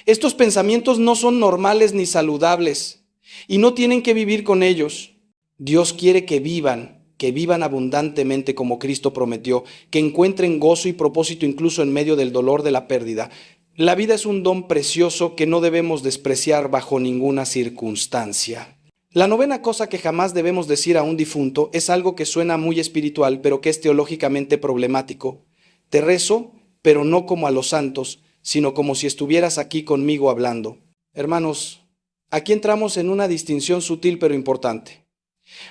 Estos pensamientos no son normales ni saludables y no tienen que vivir con ellos. Dios quiere que vivan abundantemente como Cristo prometió, que encuentren gozo y propósito incluso en medio del dolor de la pérdida. La vida es un don precioso que no debemos despreciar bajo ninguna circunstancia. La novena cosa que jamás debemos decir a un difunto es algo que suena muy espiritual, pero que es teológicamente problemático. Te rezo, pero no como a los santos, sino como si estuvieras aquí conmigo hablando. Hermanos, aquí entramos en una distinción sutil pero importante.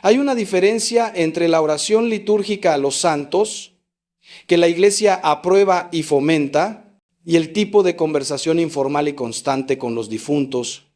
Hay una diferencia entre la oración litúrgica a los santos, que la Iglesia aprueba y fomenta, y el tipo de conversación informal y constante con los difuntos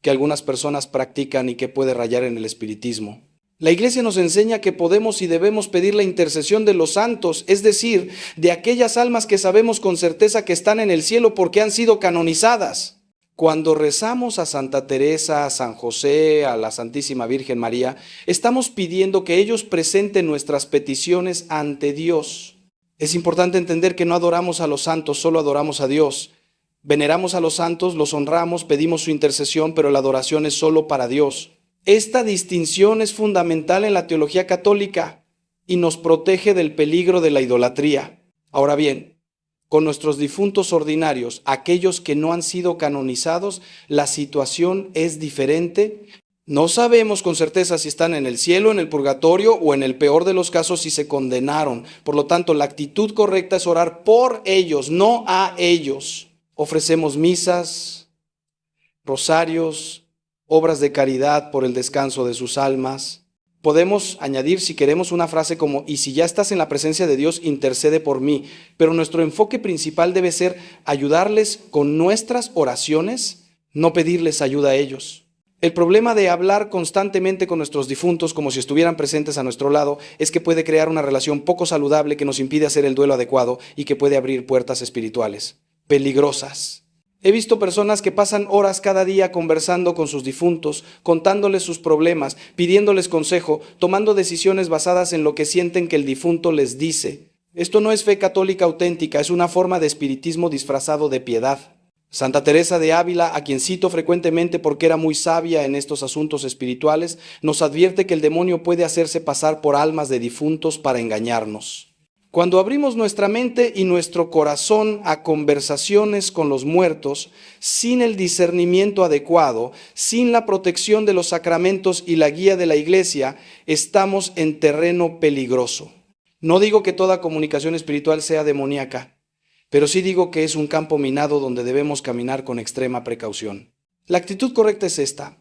que algunas personas practican y que puede rayar en el espiritismo. La Iglesia nos enseña que podemos y debemos pedir la intercesión de los santos, es decir, de aquellas almas que sabemos con certeza que están en el cielo porque han sido canonizadas. Cuando rezamos a Santa Teresa, a San José, a la Santísima Virgen María, estamos pidiendo que ellos presenten nuestras peticiones ante Dios. Es importante entender que no adoramos a los santos, solo adoramos a Dios. Veneramos a los santos, los honramos, pedimos su intercesión, pero la adoración es solo para Dios. Esta distinción es fundamental en la teología católica y nos protege del peligro de la idolatría. Ahora bien, con nuestros difuntos ordinarios, aquellos que no han sido canonizados, la situación es diferente. No sabemos con certeza si están en el cielo, en el purgatorio o en el peor de los casos si se condenaron. Por lo tanto, la actitud correcta es orar por ellos, no a ellos. Ofrecemos misas, rosarios, obras de caridad por el descanso de sus almas. Podemos añadir, si queremos, una frase como, y si ya estás en la presencia de Dios, intercede por mí. Pero nuestro enfoque principal debe ser ayudarles con nuestras oraciones, no pedirles ayuda a ellos. El problema de hablar constantemente con nuestros difuntos como si estuvieran presentes a nuestro lado es que puede crear una relación poco saludable que nos impide hacer el duelo adecuado y que puede abrir puertas espirituales peligrosas. He visto personas que pasan horas cada día conversando con sus difuntos, contándoles sus problemas, pidiéndoles consejo, tomando decisiones basadas en lo que sienten que el difunto les dice. Esto no es fe católica auténtica, es una forma de espiritismo disfrazado de piedad. Santa Teresa de Ávila, a quien cito frecuentemente porque era muy sabia en estos asuntos espirituales, nos advierte que el demonio puede hacerse pasar por almas de difuntos para engañarnos. Cuando abrimos nuestra mente y nuestro corazón a conversaciones con los muertos, sin el discernimiento adecuado, sin la protección de los sacramentos y la guía de la Iglesia, estamos en terreno peligroso. No digo que toda comunicación espiritual sea demoníaca, pero sí digo que es un campo minado donde debemos caminar con extrema precaución. La actitud correcta es esta: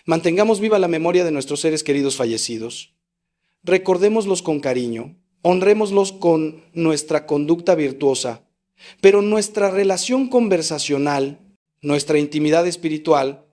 mantengamos viva la memoria de nuestros seres queridos fallecidos, recordémoslos con cariño, honrémoslos con nuestra conducta virtuosa, pero nuestra relación conversacional, nuestra intimidad espiritual,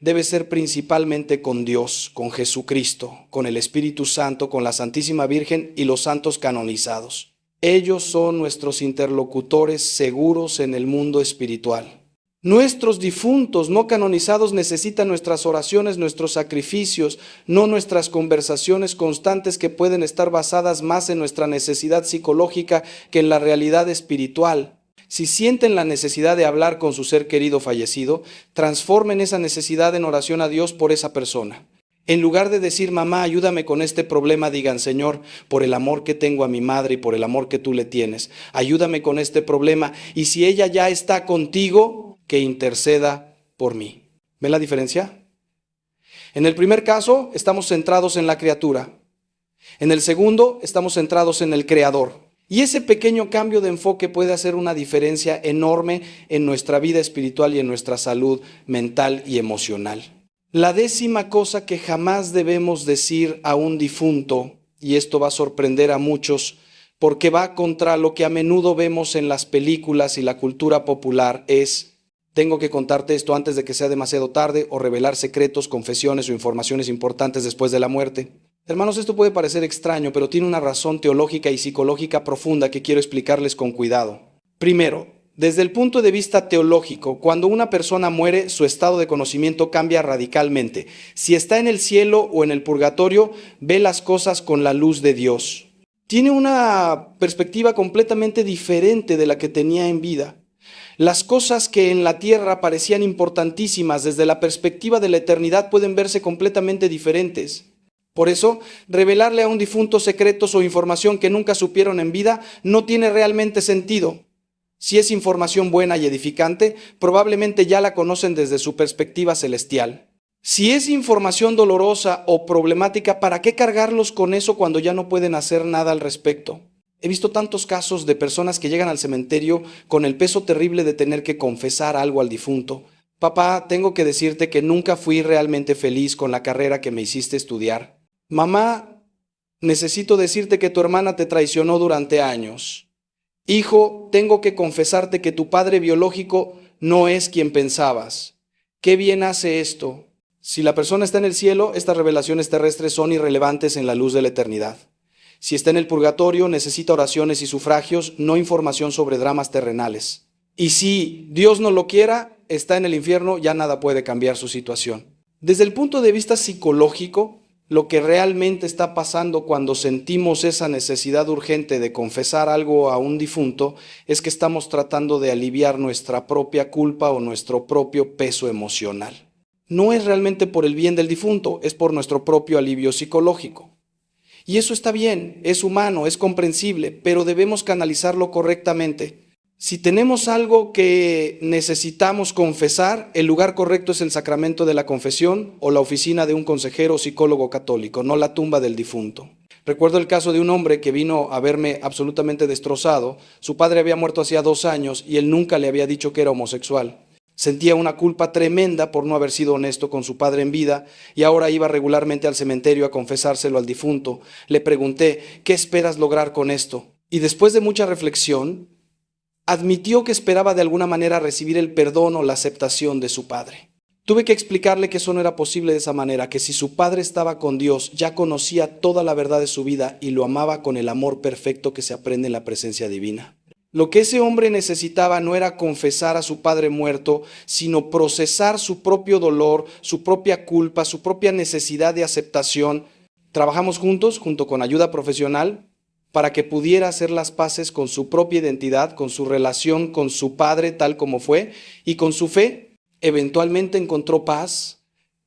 debe ser principalmente con Dios, con Jesucristo, con el Espíritu Santo, con la Santísima Virgen y los santos canonizados. Ellos son nuestros interlocutores seguros en el mundo espiritual. Nuestros difuntos no canonizados necesitan nuestras oraciones, nuestros sacrificios, no nuestras conversaciones constantes que pueden estar basadas más en nuestra necesidad psicológica que en la realidad espiritual. Si sienten la necesidad de hablar con su ser querido fallecido, transformen esa necesidad en oración a Dios por esa persona. En lugar de decir, mamá, ayúdame con este problema, digan, Señor, por el amor que tengo a mi madre y por el amor que tú le tienes, ayúdame con este problema. Y si ella ya está contigo, que interceda por mí. ¿Ven la diferencia? En el primer caso, estamos centrados en la criatura. En el segundo, estamos centrados en el Creador. Y ese pequeño cambio de enfoque puede hacer una diferencia enorme en nuestra vida espiritual y en nuestra salud mental y emocional. La 10ª cosa que jamás debemos decir a un difunto, y esto va a sorprender a muchos, porque va contra lo que a menudo vemos en las películas y la cultura popular, es: Tengo que contarte esto antes de que sea demasiado tarde o revelar secretos, confesiones o informaciones importantes después de la muerte. Hermanos, esto puede parecer extraño, pero tiene una razón teológica y psicológica profunda que quiero explicarles con cuidado. Primero, desde el punto de vista teológico, cuando una persona muere, su estado de conocimiento cambia radicalmente. Si está en el cielo o en el purgatorio, ve las cosas con la luz de Dios. Tiene una perspectiva completamente diferente de la que tenía en vida. Las cosas que en la tierra parecían importantísimas desde la perspectiva de la eternidad pueden verse completamente diferentes. Por eso, revelarle a un difunto secretos o información que nunca supieron en vida no tiene realmente sentido. Si es información buena y edificante, probablemente ya la conocen desde su perspectiva celestial. Si es información dolorosa o problemática, ¿para qué cargarlos con eso cuando ya no pueden hacer nada al respecto? He visto tantos casos de personas que llegan al cementerio con el peso terrible de tener que confesar algo al difunto. Papá, tengo que decirte que nunca fui realmente feliz con la carrera que me hiciste estudiar. Mamá, necesito decirte que tu hermana te traicionó durante años. Hijo, tengo que confesarte que tu padre biológico no es quien pensabas. ¿Qué bien hace esto? Si la persona está en el cielo, estas revelaciones terrestres son irrelevantes en la luz de la eternidad. Si está en el purgatorio, necesita oraciones y sufragios, no información sobre dramas terrenales. Y si Dios no lo quiera, está en el infierno, ya nada puede cambiar su situación. Desde el punto de vista psicológico, lo que realmente está pasando cuando sentimos esa necesidad urgente de confesar algo a un difunto es que estamos tratando de aliviar nuestra propia culpa o nuestro propio peso emocional. No es realmente por el bien del difunto, es por nuestro propio alivio psicológico. Y eso está bien, es humano, es comprensible, pero debemos canalizarlo correctamente. Si tenemos algo que necesitamos confesar, el lugar correcto es el sacramento de la confesión o la oficina de un consejero o psicólogo católico, no la tumba del difunto. Recuerdo el caso de un hombre que vino a verme absolutamente destrozado. Su padre había muerto hacía 2 años y él nunca le había dicho que era homosexual. Sentía una culpa tremenda por no haber sido honesto con su padre en vida y ahora iba regularmente al cementerio a confesárselo al difunto. Le pregunté, ¿qué esperas lograr con esto? Y después de mucha reflexión, admitió que esperaba de alguna manera recibir el perdón o la aceptación de su padre. Tuve que explicarle que eso no era posible de esa manera, que si su padre estaba con Dios, ya conocía toda la verdad de su vida y lo amaba con el amor perfecto que se aprende en la presencia divina. Lo que ese hombre necesitaba no era confesar a su padre muerto, sino procesar su propio dolor, su propia culpa, su propia necesidad de aceptación. Trabajamos juntos, junto con ayuda profesional, para que pudiera hacer las paces con su propia identidad, con su relación con su padre tal como fue, y con su fe. Eventualmente encontró paz,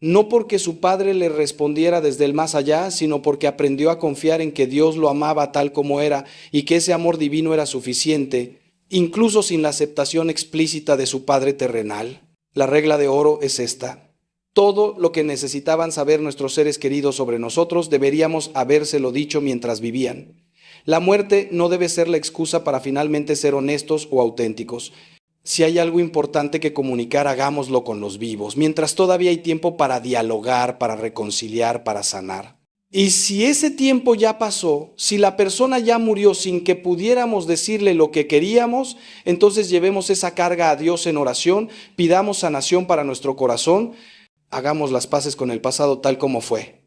no porque su padre le respondiera desde el más allá, sino porque aprendió a confiar en que Dios lo amaba tal como era y que ese amor divino era suficiente, incluso sin la aceptación explícita de su padre terrenal. La regla de oro es esta: todo lo que necesitaban saber nuestros seres queridos sobre nosotros deberíamos habérselo dicho mientras vivían. La muerte no debe ser la excusa para finalmente ser honestos o auténticos. Si hay algo importante que comunicar, hagámoslo con los vivos, mientras todavía hay tiempo para dialogar, para reconciliar, para sanar. Y si ese tiempo ya pasó, si la persona ya murió sin que pudiéramos decirle lo que queríamos, entonces llevemos esa carga a Dios en oración, pidamos sanación para nuestro corazón, hagamos las paces con el pasado tal como fue.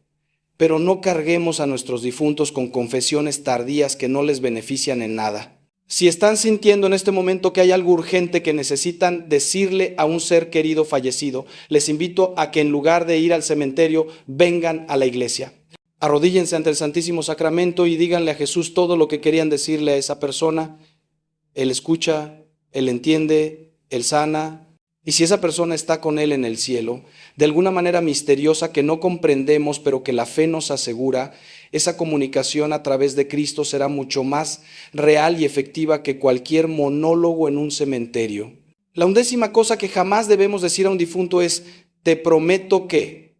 Pero no carguemos a nuestros difuntos con confesiones tardías que no les benefician en nada. Si están sintiendo en este momento que hay algo urgente que necesitan decirle a un ser querido fallecido, les invito a que en lugar de ir al cementerio, vengan a la iglesia. Arrodíllense ante el Santísimo Sacramento y díganle a Jesús todo lo que querían decirle a esa persona. Él escucha, Él entiende, Él sana. Y si esa persona está con Él en el cielo, de alguna manera misteriosa que no comprendemos, pero que la fe nos asegura, esa comunicación a través de Cristo será mucho más real y efectiva que cualquier monólogo en un cementerio. La 11ª cosa que jamás debemos decir a un difunto es: te prometo que,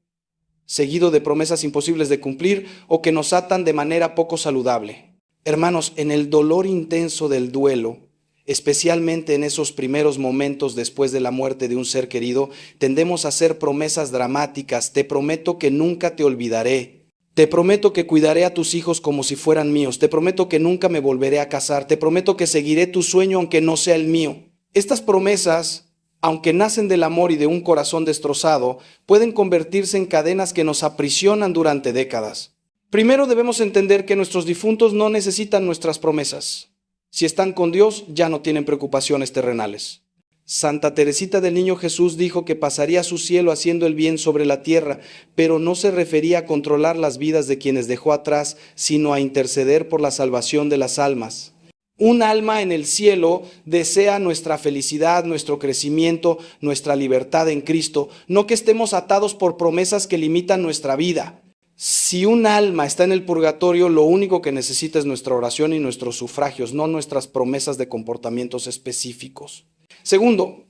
seguido de promesas imposibles de cumplir o que nos atan de manera poco saludable. Hermanos, en el dolor intenso del duelo, especialmente en esos primeros momentos después de la muerte de un ser querido, tendemos a hacer promesas dramáticas. Te prometo que nunca te olvidaré. Te prometo que cuidaré a tus hijos como si fueran míos. Te prometo que nunca me volveré a casar. Te prometo que seguiré tu sueño aunque no sea el mío. Estas promesas aunque nacen del amor y de un corazón destrozado, pueden convertirse en cadenas que nos aprisionan durante décadas. Primero debemos entender que nuestros difuntos no necesitan nuestras promesas. Si están con Dios, ya no tienen preocupaciones terrenales. Santa Teresita del Niño Jesús dijo que pasaría su cielo haciendo el bien sobre la tierra, pero no se refería a controlar las vidas de quienes dejó atrás, sino a interceder por la salvación de las almas. Un alma en el cielo desea nuestra felicidad, nuestro crecimiento, nuestra libertad en Cristo, no que estemos atados por promesas que limitan nuestra vida. Si un alma está en el purgatorio, lo único que necesita es nuestra oración y nuestros sufragios, no nuestras promesas de comportamientos específicos. Segundo,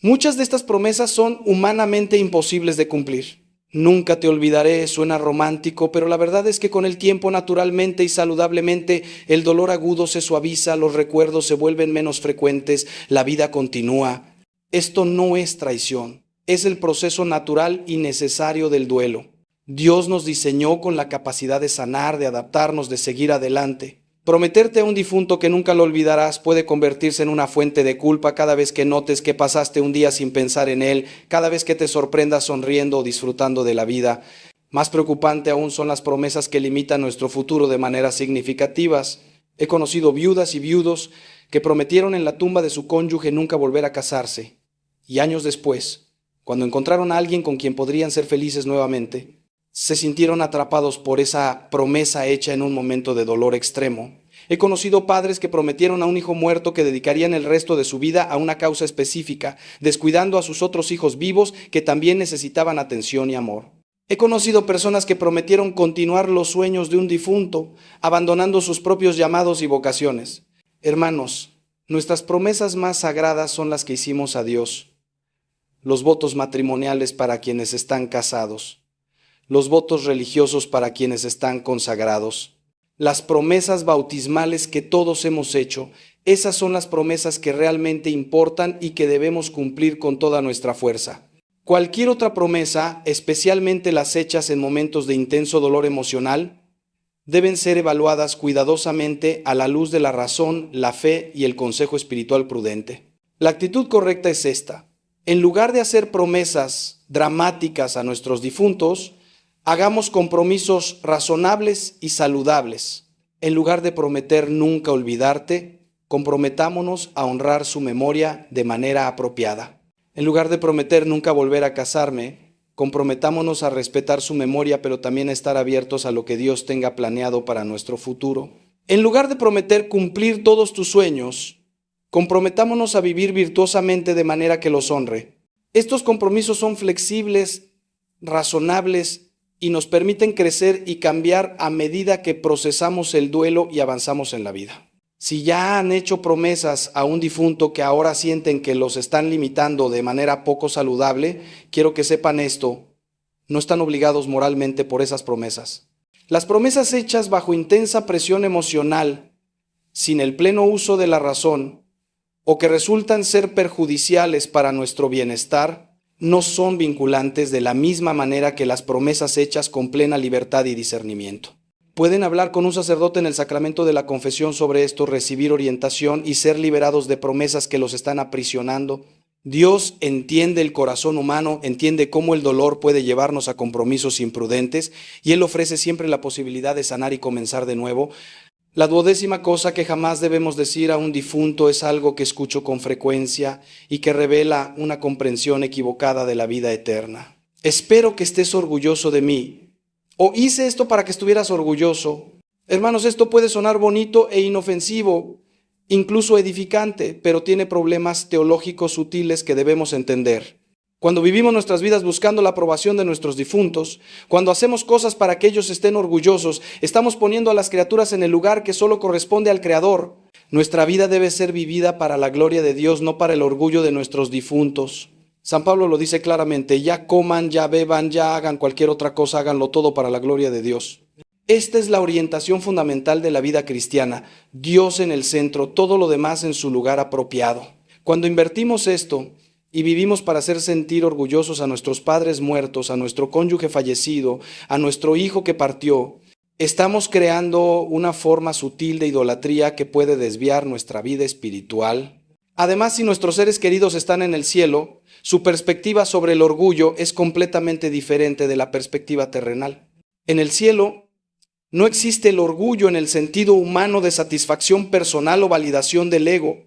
muchas de estas promesas son humanamente imposibles de cumplir. Nunca te olvidaré, suena romántico, pero la verdad es que con el tiempo, naturalmente y saludablemente, el dolor agudo se suaviza, los recuerdos se vuelven menos frecuentes, la vida continúa. Esto no es traición, es el proceso natural y necesario del duelo. Dios nos diseñó con la capacidad de sanar, de adaptarnos, de seguir adelante. Prometerte a un difunto que nunca lo olvidarás puede convertirse en una fuente de culpa cada vez que notes que pasaste un día sin pensar en él, cada vez que te sorprendas sonriendo o disfrutando de la vida. Más preocupante aún son las promesas que limitan nuestro futuro de maneras significativas. He conocido viudas y viudos que prometieron en la tumba de su cónyuge nunca volver a casarse. Y años después, cuando encontraron a alguien con quien podrían ser felices nuevamente, se sintieron atrapados por esa promesa hecha en un momento de dolor extremo. He conocido padres que prometieron a un hijo muerto que dedicarían el resto de su vida a una causa específica, descuidando a sus otros hijos vivos que también necesitaban atención y amor. He conocido personas que prometieron continuar los sueños de un difunto, abandonando sus propios llamados y vocaciones. Hermanos, nuestras promesas más sagradas son las que hicimos a Dios. Los votos matrimoniales para quienes están casados. Los votos religiosos para quienes están consagrados, las promesas bautismales que todos hemos hecho, esas son las promesas que realmente importan y que debemos cumplir con toda nuestra fuerza. Cualquier otra promesa, especialmente las hechas en momentos de intenso dolor emocional, deben ser evaluadas cuidadosamente a la luz de la razón, la fe y el consejo espiritual prudente. La actitud correcta es esta: en lugar de hacer promesas dramáticas a nuestros difuntos, hagamos compromisos razonables y saludables. En lugar de prometer nunca olvidarte, comprometámonos a honrar su memoria de manera apropiada. En lugar de prometer nunca volver a casarme, comprometámonos a respetar su memoria, pero también a estar abiertos a lo que Dios tenga planeado para nuestro futuro. En lugar de prometer cumplir todos tus sueños, comprometámonos a vivir virtuosamente de manera que los honre. Estos compromisos son flexibles, razonables y nos permiten crecer y cambiar a medida que procesamos el duelo y avanzamos en la vida. Si ya han hecho promesas a un difunto que ahora sienten que los están limitando de manera poco saludable, quiero que sepan esto: no están obligados moralmente por esas promesas. Las promesas hechas bajo intensa presión emocional, sin el pleno uso de la razón, o que resultan ser perjudiciales para nuestro bienestar, no son vinculantes de la misma manera que las promesas hechas con plena libertad y discernimiento. Pueden hablar con un sacerdote en el sacramento de la confesión sobre esto, recibir orientación y ser liberados de promesas que los están aprisionando. Dios entiende el corazón humano, entiende cómo el dolor puede llevarnos a compromisos imprudentes y Él ofrece siempre la posibilidad de sanar y comenzar de nuevo. La 12ª cosa que jamás debemos decir a un difunto es algo que escucho con frecuencia y que revela una comprensión equivocada de la vida eterna. Espero que estés orgulloso de mí. O hice esto para que estuvieras orgulloso. Hermanos, esto puede sonar bonito e inofensivo, incluso edificante, pero tiene problemas teológicos sutiles que debemos entender. Cuando vivimos nuestras vidas buscando la aprobación de nuestros difuntos, cuando hacemos cosas para que ellos estén orgullosos, estamos poniendo a las criaturas en el lugar que solo corresponde al Creador. Nuestra vida debe ser vivida para la gloria de Dios, no para el orgullo de nuestros difuntos. San Pablo lo dice claramente: ya coman, ya beban, ya hagan cualquier otra cosa, háganlo todo para la gloria de Dios. Esta es la orientación fundamental de la vida cristiana: Dios en el centro, todo lo demás en su lugar apropiado. Cuando invertimos esto y vivimos para hacer sentir orgullosos a nuestros padres muertos, a nuestro cónyuge fallecido, a nuestro hijo que partió, estamos creando una forma sutil de idolatría que puede desviar nuestra vida espiritual. Además, si nuestros seres queridos están en el cielo, su perspectiva sobre el orgullo es completamente diferente de la perspectiva terrenal. En el cielo no existe el orgullo en el sentido humano de satisfacción personal o validación del ego.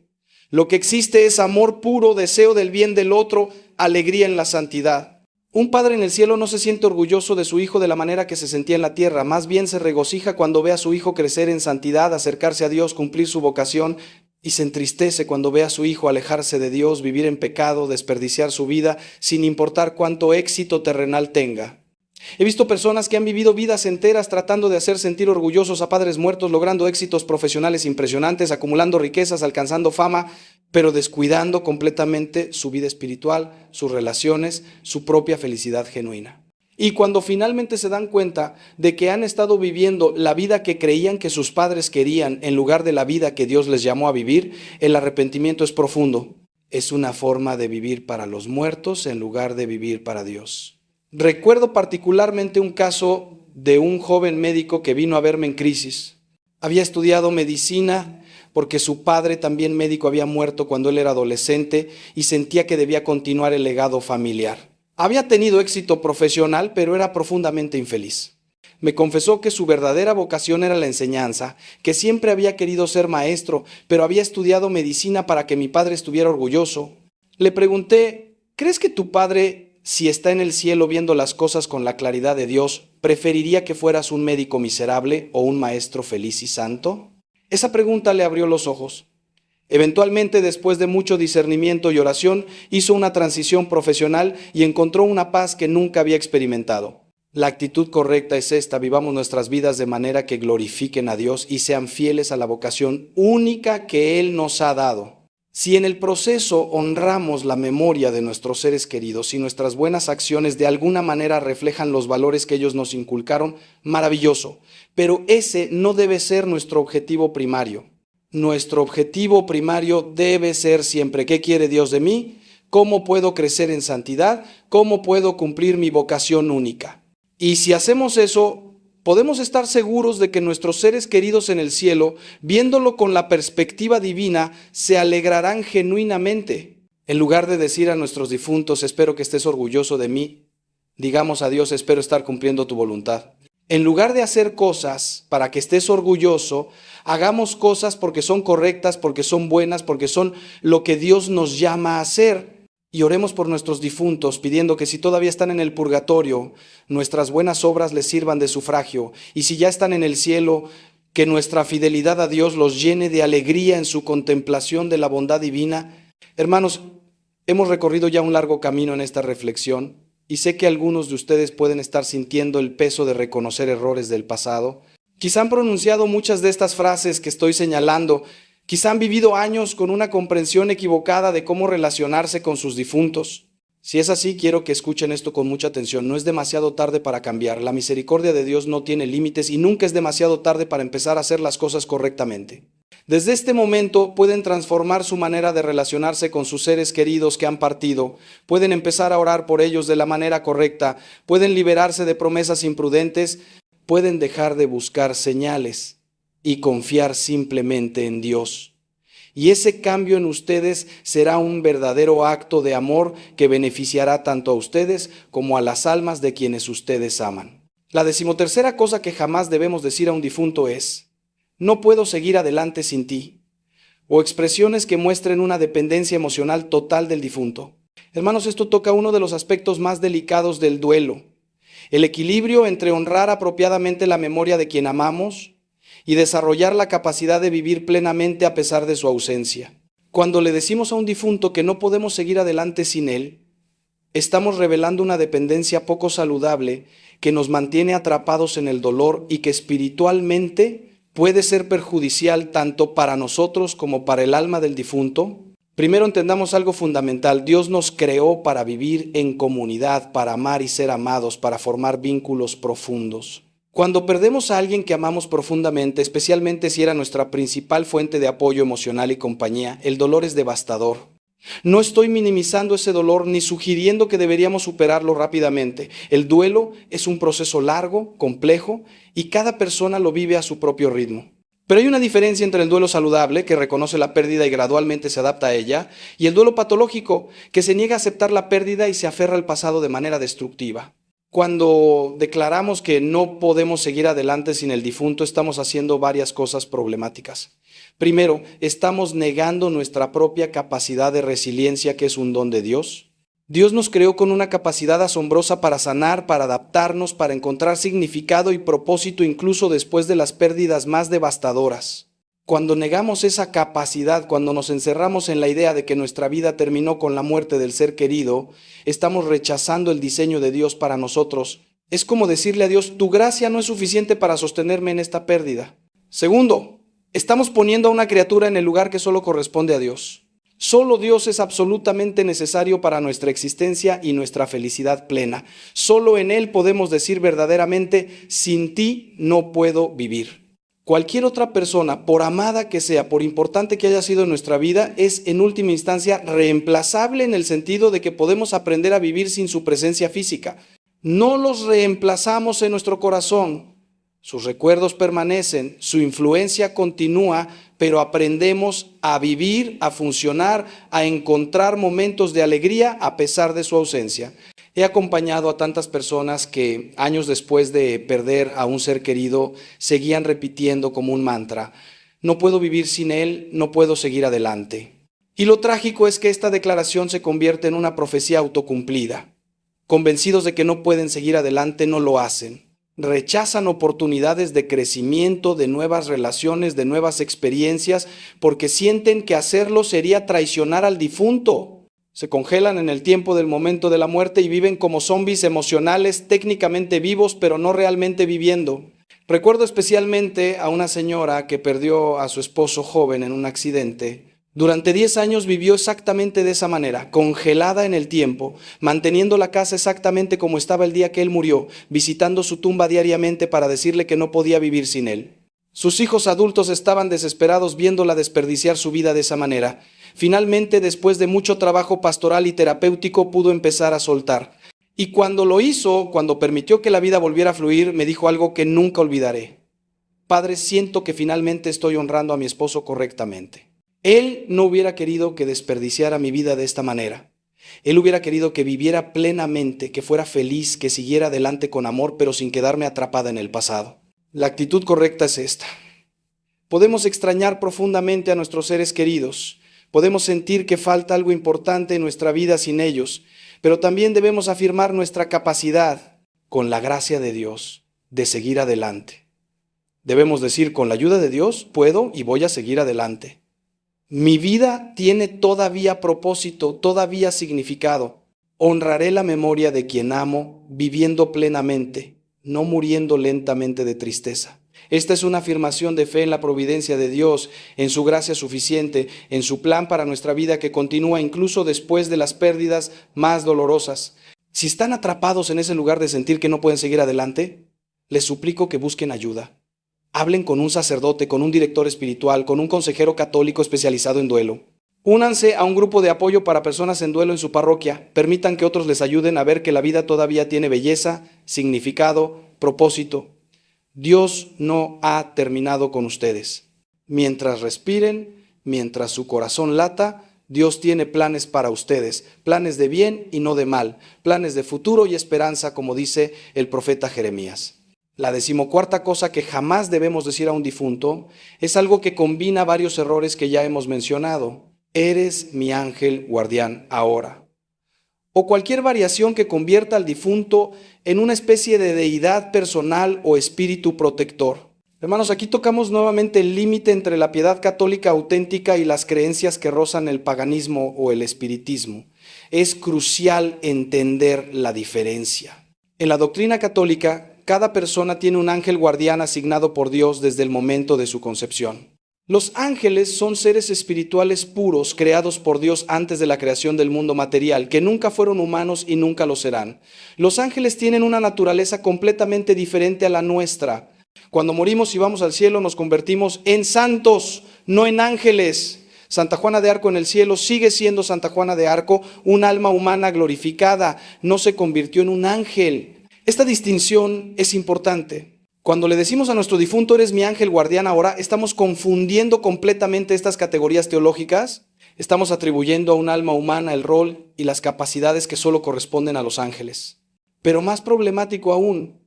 Lo que existe es amor puro, deseo del bien del otro, alegría en la santidad. Un padre en el cielo no se siente orgulloso de su hijo de la manera que se sentía en la tierra, más bien se regocija cuando ve a su hijo crecer en santidad, acercarse a Dios, cumplir su vocación, y se entristece cuando ve a su hijo alejarse de Dios, vivir en pecado, desperdiciar su vida, sin importar cuánto éxito terrenal tenga. He visto personas que han vivido vidas enteras tratando de hacer sentir orgullosos a padres muertos, logrando éxitos profesionales impresionantes, acumulando riquezas, alcanzando fama, pero descuidando completamente su vida espiritual, sus relaciones, su propia felicidad genuina. Y cuando finalmente se dan cuenta de que han estado viviendo la vida que creían que sus padres querían en lugar de la vida que Dios les llamó a vivir, el arrepentimiento es profundo. Es una forma de vivir para los muertos en lugar de vivir para Dios. Recuerdo particularmente un caso de un joven médico que vino a verme en crisis. Había estudiado medicina porque su padre, también médico, había muerto cuando él era adolescente y sentía que debía continuar el legado familiar. Había tenido éxito profesional, pero era profundamente infeliz. Me confesó que su verdadera vocación era la enseñanza, que siempre había querido ser maestro, pero había estudiado medicina para que mi padre estuviera orgulloso. Le pregunté, ¿crees que tu padre, si está en el cielo viendo las cosas con la claridad de Dios, preferiría que fueras un médico miserable o un maestro feliz y santo? Esa pregunta le abrió los ojos. Eventualmente, después de mucho discernimiento y oración, hizo una transición profesional y encontró una paz que nunca había experimentado. La actitud correcta es esta: vivamos nuestras vidas de manera que glorifiquen a Dios y sean fieles a la vocación única que Él nos ha dado. Si en el proceso honramos la memoria de nuestros seres queridos y nuestras buenas acciones de alguna manera reflejan los valores que ellos nos inculcaron, maravilloso. Pero ese no debe ser nuestro objetivo primario. Nuestro objetivo primario debe ser siempre: ¿qué quiere Dios de mí? ¿Cómo puedo crecer en santidad? ¿Cómo puedo cumplir mi vocación única? Y si hacemos eso, podemos estar seguros de que nuestros seres queridos en el cielo, viéndolo con la perspectiva divina, se alegrarán genuinamente. En lugar de decir a nuestros difuntos, espero que estés orgulloso de mí, digamos a Dios, espero estar cumpliendo tu voluntad. En lugar de hacer cosas para que estés orgulloso, hagamos cosas porque son correctas, porque son buenas, porque son lo que Dios nos llama a hacer. Y oremos por nuestros difuntos, pidiendo que si todavía están en el purgatorio, nuestras buenas obras les sirvan de sufragio. Y si ya están en el cielo, que nuestra fidelidad a Dios los llene de alegría en su contemplación de la bondad divina. Hermanos, hemos recorrido ya un largo camino en esta reflexión. Y sé que algunos de ustedes pueden estar sintiendo el peso de reconocer errores del pasado. Quizá han pronunciado muchas de estas frases que estoy señalando. Quizá han vivido años con una comprensión equivocada de cómo relacionarse con sus difuntos. Si es así, quiero que escuchen esto con mucha atención. No es demasiado tarde para cambiar. La misericordia de Dios no tiene límites y nunca es demasiado tarde para empezar a hacer las cosas correctamente. Desde este momento pueden transformar su manera de relacionarse con sus seres queridos que han partido, pueden empezar a orar por ellos de la manera correcta, pueden liberarse de promesas imprudentes, pueden dejar de buscar señales y confiar simplemente en Dios. Y ese cambio en ustedes será un verdadero acto de amor que beneficiará tanto a ustedes como a las almas de quienes ustedes aman. La 13ª cosa que jamás debemos decir a un difunto es: no puedo seguir adelante sin ti, o expresiones que muestren una dependencia emocional total del difunto. Hermanos, esto toca uno de los aspectos más delicados del duelo: el equilibrio entre honrar apropiadamente la memoria de quien amamos y desarrollar la capacidad de vivir plenamente a pesar de su ausencia. Cuando le decimos a un difunto que no podemos seguir adelante sin él, estamos revelando una dependencia poco saludable que nos mantiene atrapados en el dolor y que espiritualmente puede ser perjudicial tanto para nosotros como para el alma del difunto. Primero entendamos algo fundamental: Dios nos creó para vivir en comunidad, para amar y ser amados, para formar vínculos profundos. Cuando perdemos a alguien que amamos profundamente, especialmente si era nuestra principal fuente de apoyo emocional y compañía, el dolor es devastador. No estoy minimizando ese dolor ni sugiriendo que deberíamos superarlo rápidamente. El duelo es un proceso largo, complejo, y cada persona lo vive a su propio ritmo. Pero hay una diferencia entre el duelo saludable, que reconoce la pérdida y gradualmente se adapta a ella, y el duelo patológico, que se niega a aceptar la pérdida y se aferra al pasado de manera destructiva. Cuando declaramos que no podemos seguir adelante sin el difunto, estamos haciendo varias cosas problemáticas. Primero, estamos negando nuestra propia capacidad de resiliencia, que es un don de Dios. Dios nos creó con una capacidad asombrosa para sanar, para adaptarnos, para encontrar significado y propósito incluso después de las pérdidas más devastadoras. Cuando negamos esa capacidad, cuando nos encerramos en la idea de que nuestra vida terminó con la muerte del ser querido, estamos rechazando el diseño de Dios para nosotros. Es como decirle a Dios: tu gracia no es suficiente para sostenerme en esta pérdida. Segundo, estamos poniendo a una criatura en el lugar que solo corresponde a Dios. Solo Dios es absolutamente necesario para nuestra existencia y nuestra felicidad plena. Solo en Él podemos decir verdaderamente: sin ti no puedo vivir. Cualquier otra persona, por amada que sea, por importante que haya sido en nuestra vida, es en última instancia reemplazable, en el sentido de que podemos aprender a vivir sin su presencia física. No los reemplazamos en nuestro corazón. Sus recuerdos permanecen, su influencia continúa, pero aprendemos a vivir, a funcionar, a encontrar momentos de alegría a pesar de su ausencia. He acompañado a tantas personas que años después de perder a un ser querido seguían repitiendo como un mantra: no puedo vivir sin él, no puedo seguir adelante. Y lo trágico es que esta declaración se convierte en una profecía autocumplida. Convencidos de que no pueden seguir adelante, no lo hacen. Rechazan oportunidades de crecimiento, de nuevas relaciones, de nuevas experiencias, porque sienten que hacerlo sería traicionar al difunto. Se congelan en el tiempo del momento de la muerte y viven como zombies emocionales, técnicamente vivos, pero no realmente viviendo. Recuerdo especialmente a una señora que perdió a su esposo joven en un accidente. Durante 10 años vivió exactamente de esa manera, congelada en el tiempo, manteniendo la casa exactamente como estaba el día que él murió, visitando su tumba diariamente para decirle que no podía vivir sin él. Sus hijos adultos estaban desesperados viéndola desperdiciar su vida de esa manera. Finalmente, después de mucho trabajo pastoral y terapéutico, pudo empezar a soltar. Y cuando lo hizo, cuando permitió que la vida volviera a fluir, me dijo algo que nunca olvidaré: Padre, siento que finalmente estoy honrando a mi esposo correctamente. Él no hubiera querido que desperdiciara mi vida de esta manera. Él hubiera querido que viviera plenamente, que fuera feliz, que siguiera adelante con amor, pero sin quedarme atrapada en el pasado. La actitud correcta es esta. Podemos extrañar profundamente a nuestros seres queridos. Podemos sentir que falta algo importante en nuestra vida sin ellos, pero también debemos afirmar nuestra capacidad, con la gracia de Dios, de seguir adelante. Debemos decir: con la ayuda de Dios puedo y voy a seguir adelante. Mi vida tiene todavía propósito, todavía significado. Honraré la memoria de quien amo, viviendo plenamente, no muriendo lentamente de tristeza. Esta es una afirmación de fe en la providencia de Dios, en su gracia suficiente, en su plan para nuestra vida que continúa incluso después de las pérdidas más dolorosas. Si están atrapados en ese lugar de sentir que no pueden seguir adelante, les suplico que busquen ayuda. Hablen con un sacerdote, con un director espiritual, con un consejero católico especializado en duelo. Únanse a un grupo de apoyo para personas en duelo en su parroquia. Permitan que otros les ayuden a ver que la vida todavía tiene belleza, significado, propósito. Dios no ha terminado con ustedes. Mientras respiren, mientras su corazón lata, Dios tiene planes para ustedes, planes de bien y no de mal, planes de futuro y esperanza, como dice el profeta Jeremías. La 14ª cosa que jamás debemos decir a un difunto es algo que combina varios errores que ya hemos mencionado. Eres mi ángel guardián ahora. O cualquier variación que convierta al difunto en una especie de deidad personal o espíritu protector. Hermanos, aquí tocamos nuevamente el límite entre la piedad católica auténtica y las creencias que rozan el paganismo o el espiritismo. Es crucial entender la diferencia. En la doctrina católica, cada persona tiene un ángel guardián asignado por Dios desde el momento de su concepción. Los ángeles son seres espirituales puros creados por Dios antes de la creación del mundo material, que nunca fueron humanos y nunca lo serán. Los ángeles tienen una naturaleza completamente diferente a la nuestra. Cuando morimos y vamos al cielo nos convertimos en santos, no en ángeles. Santa Juana de Arco en el cielo sigue siendo Santa Juana de Arco, un alma humana glorificada, no se convirtió en un ángel. Esta distinción es importante. Cuando le decimos a nuestro difunto, eres mi ángel guardián ahora, estamos confundiendo completamente estas categorías teológicas. Estamos atribuyendo a un alma humana el rol y las capacidades que solo corresponden a los ángeles. Pero más problemático aún,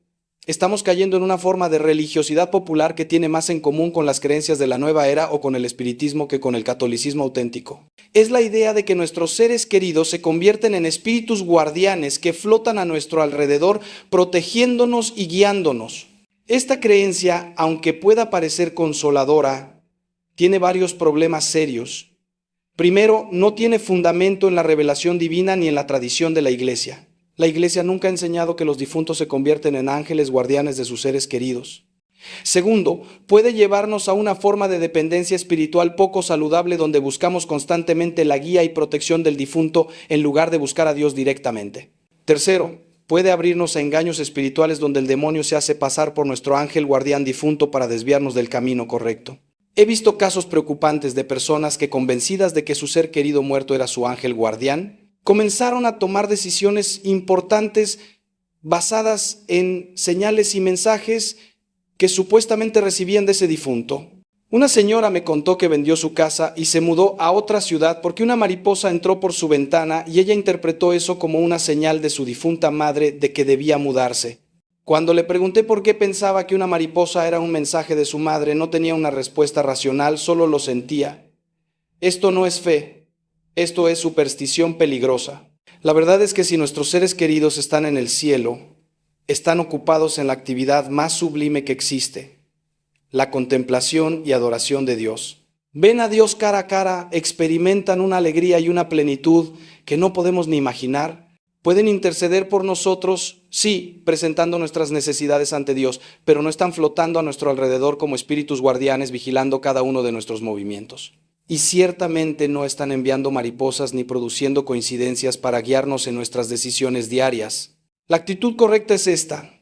estamos cayendo en una forma de religiosidad popular que tiene más en común con las creencias de la nueva era o con el espiritismo que con el catolicismo auténtico. Es la idea de que nuestros seres queridos se convierten en espíritus guardianes que flotan a nuestro alrededor, protegiéndonos y guiándonos. Esta creencia, aunque pueda parecer consoladora, tiene varios problemas serios. Primero, no tiene fundamento en la revelación divina ni en la tradición de la Iglesia. La Iglesia nunca ha enseñado que los difuntos se convierten en ángeles guardianes de sus seres queridos. Segundo, puede llevarnos a una forma de dependencia espiritual poco saludable donde buscamos constantemente la guía y protección del difunto en lugar de buscar a Dios directamente. Tercero, puede abrirnos a engaños espirituales donde el demonio se hace pasar por nuestro ángel guardián difunto para desviarnos del camino correcto. He visto casos preocupantes de personas que, convencidas de que su ser querido muerto era su ángel guardián, comenzaron a tomar decisiones importantes basadas en señales y mensajes que supuestamente recibían de ese difunto. Una señora me contó que vendió su casa y se mudó a otra ciudad porque una mariposa entró por su ventana y ella interpretó eso como una señal de su difunta madre de que debía mudarse. Cuando le pregunté por qué pensaba que una mariposa era un mensaje de su madre, no tenía una respuesta racional, solo lo sentía. Esto no es fe, esto es superstición peligrosa. La verdad es que si nuestros seres queridos están en el cielo, están ocupados en la actividad más sublime que existe, la contemplación y adoración de Dios. Ven a Dios cara a cara, experimentan una alegría y una plenitud que no podemos ni imaginar. Pueden interceder por nosotros, sí, presentando nuestras necesidades ante Dios, pero no están flotando a nuestro alrededor como espíritus guardianes vigilando cada uno de nuestros movimientos. Y ciertamente no están enviando mariposas ni produciendo coincidencias para guiarnos en nuestras decisiones diarias. La actitud correcta es esta: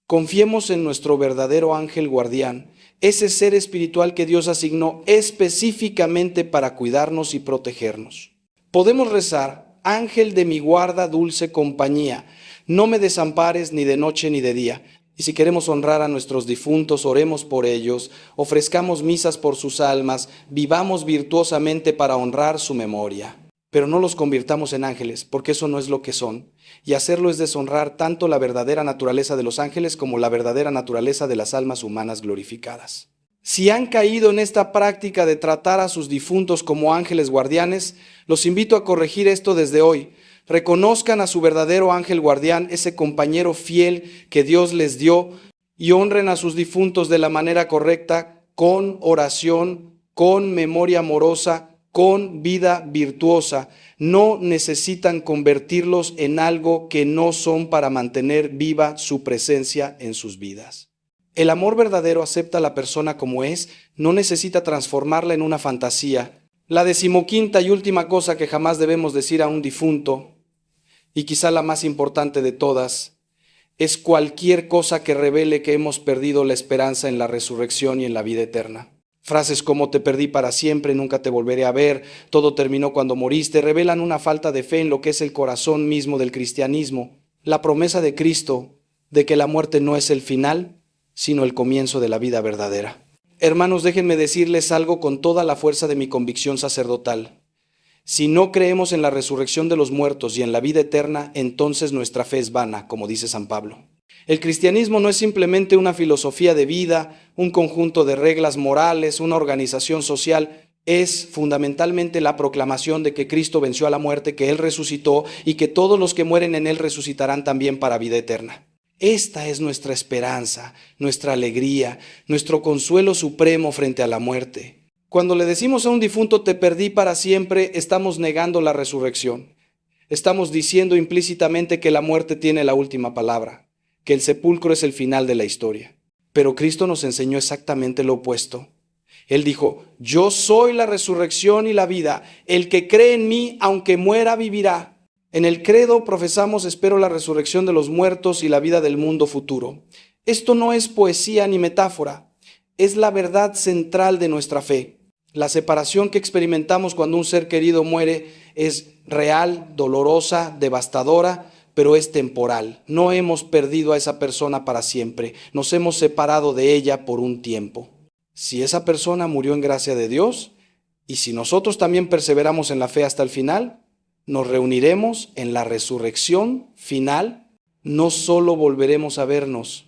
confiemos en nuestro verdadero ángel guardián, ese ser espiritual que Dios asignó específicamente para cuidarnos y protegernos. Podemos rezar: ángel de mi guarda, dulce compañía, no me desampares ni de noche ni de día. Y si queremos honrar a nuestros difuntos, oremos por ellos, ofrezcamos misas por sus almas, vivamos virtuosamente para honrar su memoria. Pero no los convirtamos en ángeles, porque eso no es lo que son. Y hacerlo es deshonrar tanto la verdadera naturaleza de los ángeles como la verdadera naturaleza de las almas humanas glorificadas. Si han caído en esta práctica de tratar a sus difuntos como ángeles guardianes, los invito a corregir esto desde hoy. Reconozcan a su verdadero ángel guardián, ese compañero fiel que Dios les dio, y honren a sus difuntos de la manera correcta, con oración, con memoria amorosa, con vida virtuosa. No necesitan convertirlos en algo que no son para mantener viva su presencia en sus vidas. El amor verdadero acepta a la persona como es, no necesita transformarla en una fantasía. La 15ª y última cosa que jamás debemos decir a un difunto, y quizá la más importante de todas, es cualquier cosa que revele que hemos perdido la esperanza en la resurrección y en la vida eterna. Frases como te perdí para siempre, nunca te volveré a ver, todo terminó cuando moriste, revelan una falta de fe en lo que es el corazón mismo del cristianismo. La promesa de Cristo de que la muerte no es el final, sino el comienzo de la vida verdadera. Hermanos, déjenme decirles algo con toda la fuerza de mi convicción sacerdotal. Si no creemos en la resurrección de los muertos y en la vida eterna, entonces nuestra fe es vana, como dice San Pablo. El cristianismo no es simplemente una filosofía de vida, un conjunto de reglas morales, una organización social. Es fundamentalmente la proclamación de que Cristo venció a la muerte, que Él resucitó y que todos los que mueren en Él resucitarán también para vida eterna. Esta es nuestra esperanza, nuestra alegría, nuestro consuelo supremo frente a la muerte. Cuando le decimos a un difunto te perdí para siempre, estamos negando la resurrección. Estamos diciendo implícitamente que la muerte tiene la última palabra, que el sepulcro es el final de la historia. Pero Cristo nos enseñó exactamente lo opuesto. Él dijo: yo soy la resurrección y la vida, el que cree en mí, aunque muera, vivirá. En el credo profesamos: espero la resurrección de los muertos y la vida del mundo futuro. Esto no es poesía ni metáfora, es la verdad central de nuestra fe. La separación que experimentamos cuando un ser querido muere es real, dolorosa, devastadora, pero es temporal. No hemos perdido a esa persona para siempre. Nos hemos separado de ella por un tiempo. Si esa persona murió en gracia de Dios, y si nosotros también perseveramos en la fe hasta el final, nos reuniremos en la resurrección final. No solo volveremos a vernos,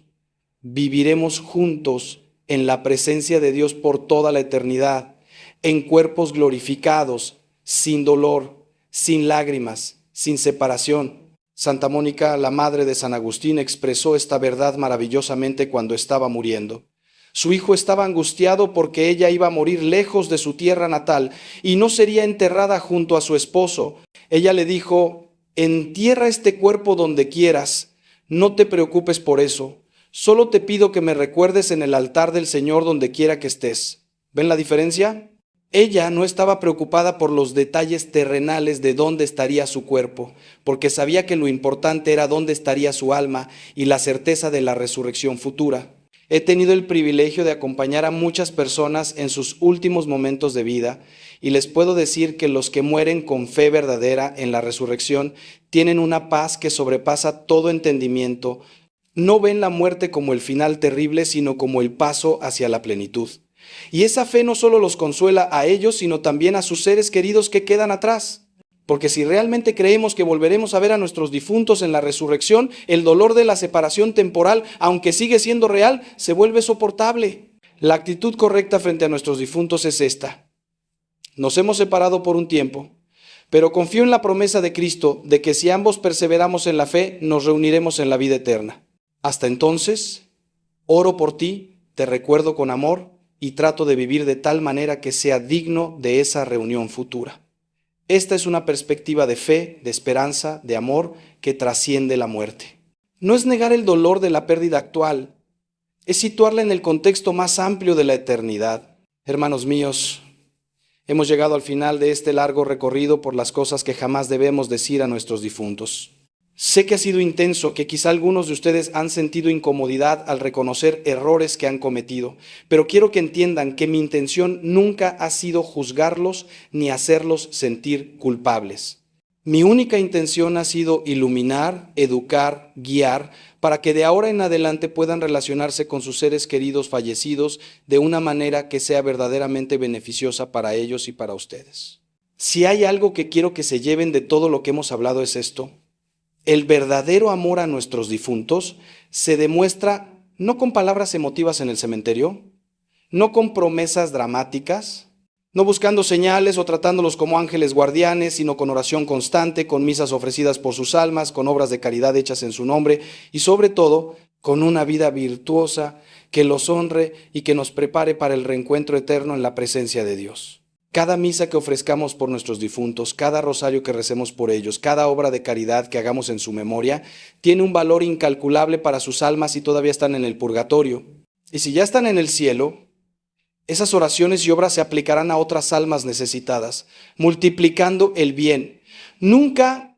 viviremos juntos en la presencia de Dios por toda la eternidad, en cuerpos glorificados, sin dolor, sin lágrimas, sin separación. Santa Mónica, la madre de San Agustín, expresó esta verdad maravillosamente cuando estaba muriendo. Su hijo estaba angustiado porque ella iba a morir lejos de su tierra natal y no sería enterrada junto a su esposo. Ella le dijo: entierra este cuerpo donde quieras, no te preocupes por eso. Solo te pido que me recuerdes en el altar del Señor donde quiera que estés. ¿Ven la diferencia? Ella no estaba preocupada por los detalles terrenales de dónde estaría su cuerpo, porque sabía que lo importante era dónde estaría su alma y la certeza de la resurrección futura. He tenido el privilegio de acompañar a muchas personas en sus últimos momentos de vida y les puedo decir que los que mueren con fe verdadera en la resurrección tienen una paz que sobrepasa todo entendimiento. No ven la muerte como el final terrible, sino como el paso hacia la plenitud. Y esa fe no solo los consuela a ellos, sino también a sus seres queridos que quedan atrás. Porque si realmente creemos que volveremos a ver a nuestros difuntos en la resurrección, el dolor de la separación temporal, aunque sigue siendo real, se vuelve soportable. La actitud correcta frente a nuestros difuntos es esta: nos hemos separado por un tiempo, pero confío en la promesa de Cristo de que si ambos perseveramos en la fe, nos reuniremos en la vida eterna. Hasta entonces, oro por ti, te recuerdo con amor y trato de vivir de tal manera que sea digno de esa reunión futura. Esta es una perspectiva de fe, de esperanza, de amor que trasciende la muerte. No es negar el dolor de la pérdida actual, es situarla en el contexto más amplio de la eternidad. Hermanos míos, hemos llegado al final de este largo recorrido por las cosas que jamás debemos decir a nuestros difuntos. Sé que ha sido intenso, que quizá algunos de ustedes han sentido incomodidad al reconocer errores que han cometido, pero quiero que entiendan que mi intención nunca ha sido juzgarlos ni hacerlos sentir culpables. Mi única intención ha sido iluminar, educar, guiar, para que de ahora en adelante puedan relacionarse con sus seres queridos fallecidos de una manera que sea verdaderamente beneficiosa para ellos y para ustedes. Si hay algo que quiero que se lleven de todo lo que hemos hablado es esto: el verdadero amor a nuestros difuntos se demuestra no con palabras emotivas en el cementerio, no con promesas dramáticas, no buscando señales o tratándolos como ángeles guardianes, sino con oración constante, con misas ofrecidas por sus almas, con obras de caridad hechas en su nombre y sobre todo con una vida virtuosa que los honre y que nos prepare para el reencuentro eterno en la presencia de Dios. Cada misa que ofrezcamos por nuestros difuntos, cada rosario que recemos por ellos, cada obra de caridad que hagamos en su memoria, tiene un valor incalculable para sus almas si todavía están en el purgatorio. Y si ya están en el cielo, esas oraciones y obras se aplicarán a otras almas necesitadas, multiplicando el bien. Nunca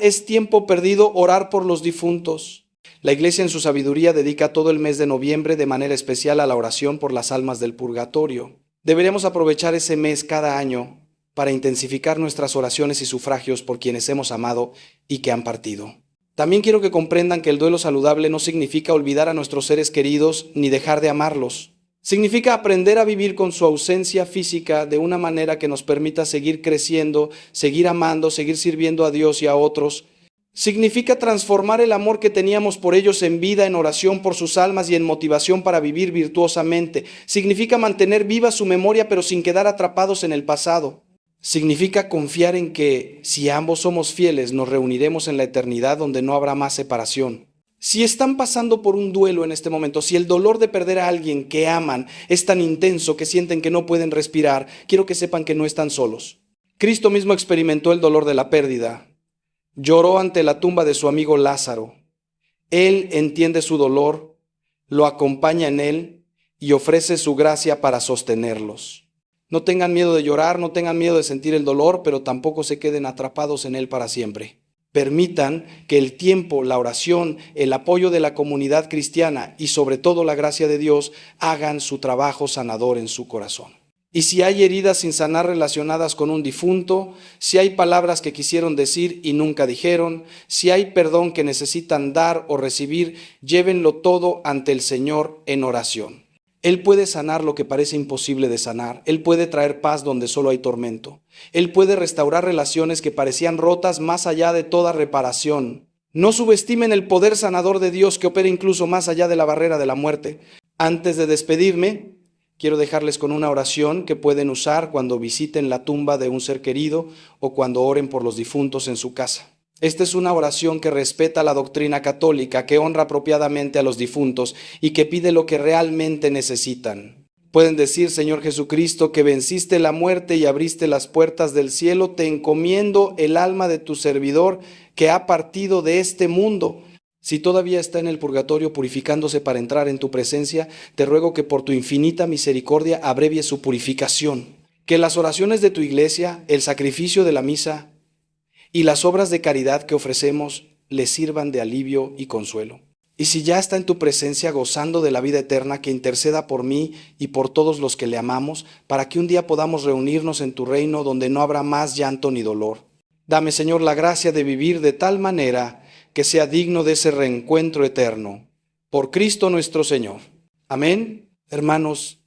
es tiempo perdido orar por los difuntos. La Iglesia en su sabiduría dedica todo el mes de noviembre de manera especial a la oración por las almas del purgatorio. Deberíamos aprovechar ese mes cada año para intensificar nuestras oraciones y sufragios por quienes hemos amado y que han partido. También quiero que comprendan que el duelo saludable no significa olvidar a nuestros seres queridos ni dejar de amarlos. Significa aprender a vivir con su ausencia física de una manera que nos permita seguir creciendo, seguir amando, seguir sirviendo a Dios y a otros. Significa transformar el amor que teníamos por ellos en vida, en oración por sus almas y en motivación para vivir virtuosamente. Significa mantener viva su memoria pero sin quedar atrapados en el pasado. Significa confiar en que, si ambos somos fieles, nos reuniremos en la eternidad donde no habrá más separación. Si están pasando por un duelo en este momento, si el dolor de perder a alguien que aman es tan intenso que sienten que no pueden respirar, quiero que sepan que no están solos. Cristo mismo experimentó el dolor de la pérdida. Lloró ante la tumba de su amigo Lázaro. Él entiende su dolor, lo acompaña en él y ofrece su gracia para sostenerlos. No tengan miedo de llorar, no tengan miedo de sentir el dolor, pero tampoco se queden atrapados en él para siempre. Permitan que el tiempo, la oración, el apoyo de la comunidad cristiana y sobre todo la gracia de Dios hagan su trabajo sanador en su corazón. Y si hay heridas sin sanar relacionadas con un difunto, si hay palabras que quisieron decir y nunca dijeron, si hay perdón que necesitan dar o recibir, llévenlo todo ante el Señor en oración. Él puede sanar lo que parece imposible de sanar. Él puede traer paz donde solo hay tormento. Él puede restaurar relaciones que parecían rotas más allá de toda reparación. No subestimen el poder sanador de Dios que opera incluso más allá de la barrera de la muerte. Antes de despedirme, quiero dejarles con una oración que pueden usar cuando visiten la tumba de un ser querido o cuando oren por los difuntos en su casa. Esta es una oración que respeta la doctrina católica, que honra apropiadamente a los difuntos y que pide lo que realmente necesitan. Pueden decir: Señor Jesucristo, que venciste la muerte y abriste las puertas del cielo, te encomiendo el alma de tu servidor que ha partido de este mundo. Si todavía está en el purgatorio purificándose para entrar en tu presencia, te ruego que por tu infinita misericordia abrevies su purificación. Que las oraciones de tu iglesia, el sacrificio de la misa y las obras de caridad que ofrecemos le sirvan de alivio y consuelo. Y si ya está en tu presencia gozando de la vida eterna, que interceda por mí y por todos los que le amamos, para que un día podamos reunirnos en tu reino donde no habrá más llanto ni dolor. Dame, Señor, la gracia de vivir de tal manera que sea digno de ese reencuentro eterno. Por Cristo nuestro Señor. Amén. Hermanos,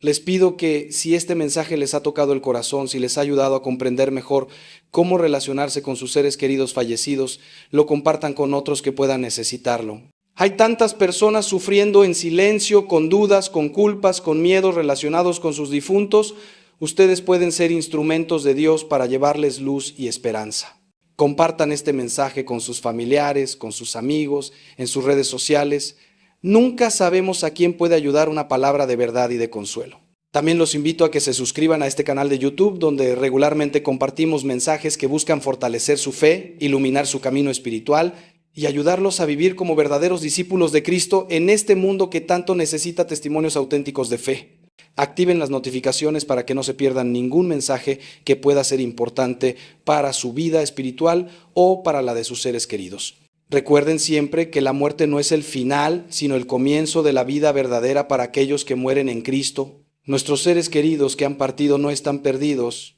les pido que si este mensaje les ha tocado el corazón, si les ha ayudado a comprender mejor cómo relacionarse con sus seres queridos fallecidos, lo compartan con otros que puedan necesitarlo. Hay tantas personas sufriendo en silencio, con dudas, con culpas, con miedos relacionados con sus difuntos. Ustedes pueden ser instrumentos de Dios para llevarles luz y esperanza. Compartan este mensaje con sus familiares, con sus amigos, en sus redes sociales. Nunca sabemos a quién puede ayudar una palabra de verdad y de consuelo. También los invito a que se suscriban a este canal de YouTube, donde regularmente compartimos mensajes que buscan fortalecer su fe, iluminar su camino espiritual y ayudarlos a vivir como verdaderos discípulos de Cristo en este mundo que tanto necesita testimonios auténticos de fe. Activen las notificaciones para que no se pierdan ningún mensaje que pueda ser importante para su vida espiritual o para la de sus seres queridos. Recuerden siempre que la muerte no es el final, sino el comienzo de la vida verdadera para aquellos que mueren en Cristo. Nuestros seres queridos que han partido no están perdidos,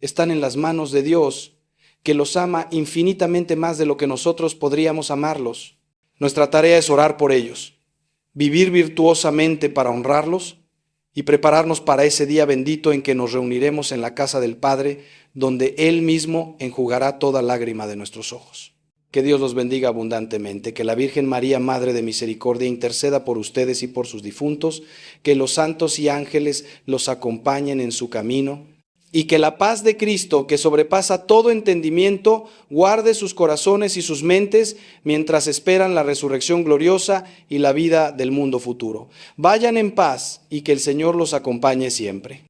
están en las manos de Dios, que los ama infinitamente más de lo que nosotros podríamos amarlos. Nuestra tarea es orar por ellos, vivir virtuosamente para honrarlos y prepararnos para ese día bendito en que nos reuniremos en la casa del Padre, donde Él mismo enjugará toda lágrima de nuestros ojos. Que Dios los bendiga abundantemente, que la Virgen María, Madre de Misericordia, interceda por ustedes y por sus difuntos, que los santos y ángeles los acompañen en su camino, y que la paz de Cristo, que sobrepasa todo entendimiento, guarde sus corazones y sus mentes mientras esperan la resurrección gloriosa y la vida del mundo futuro. Vayan en paz y que el Señor los acompañe siempre.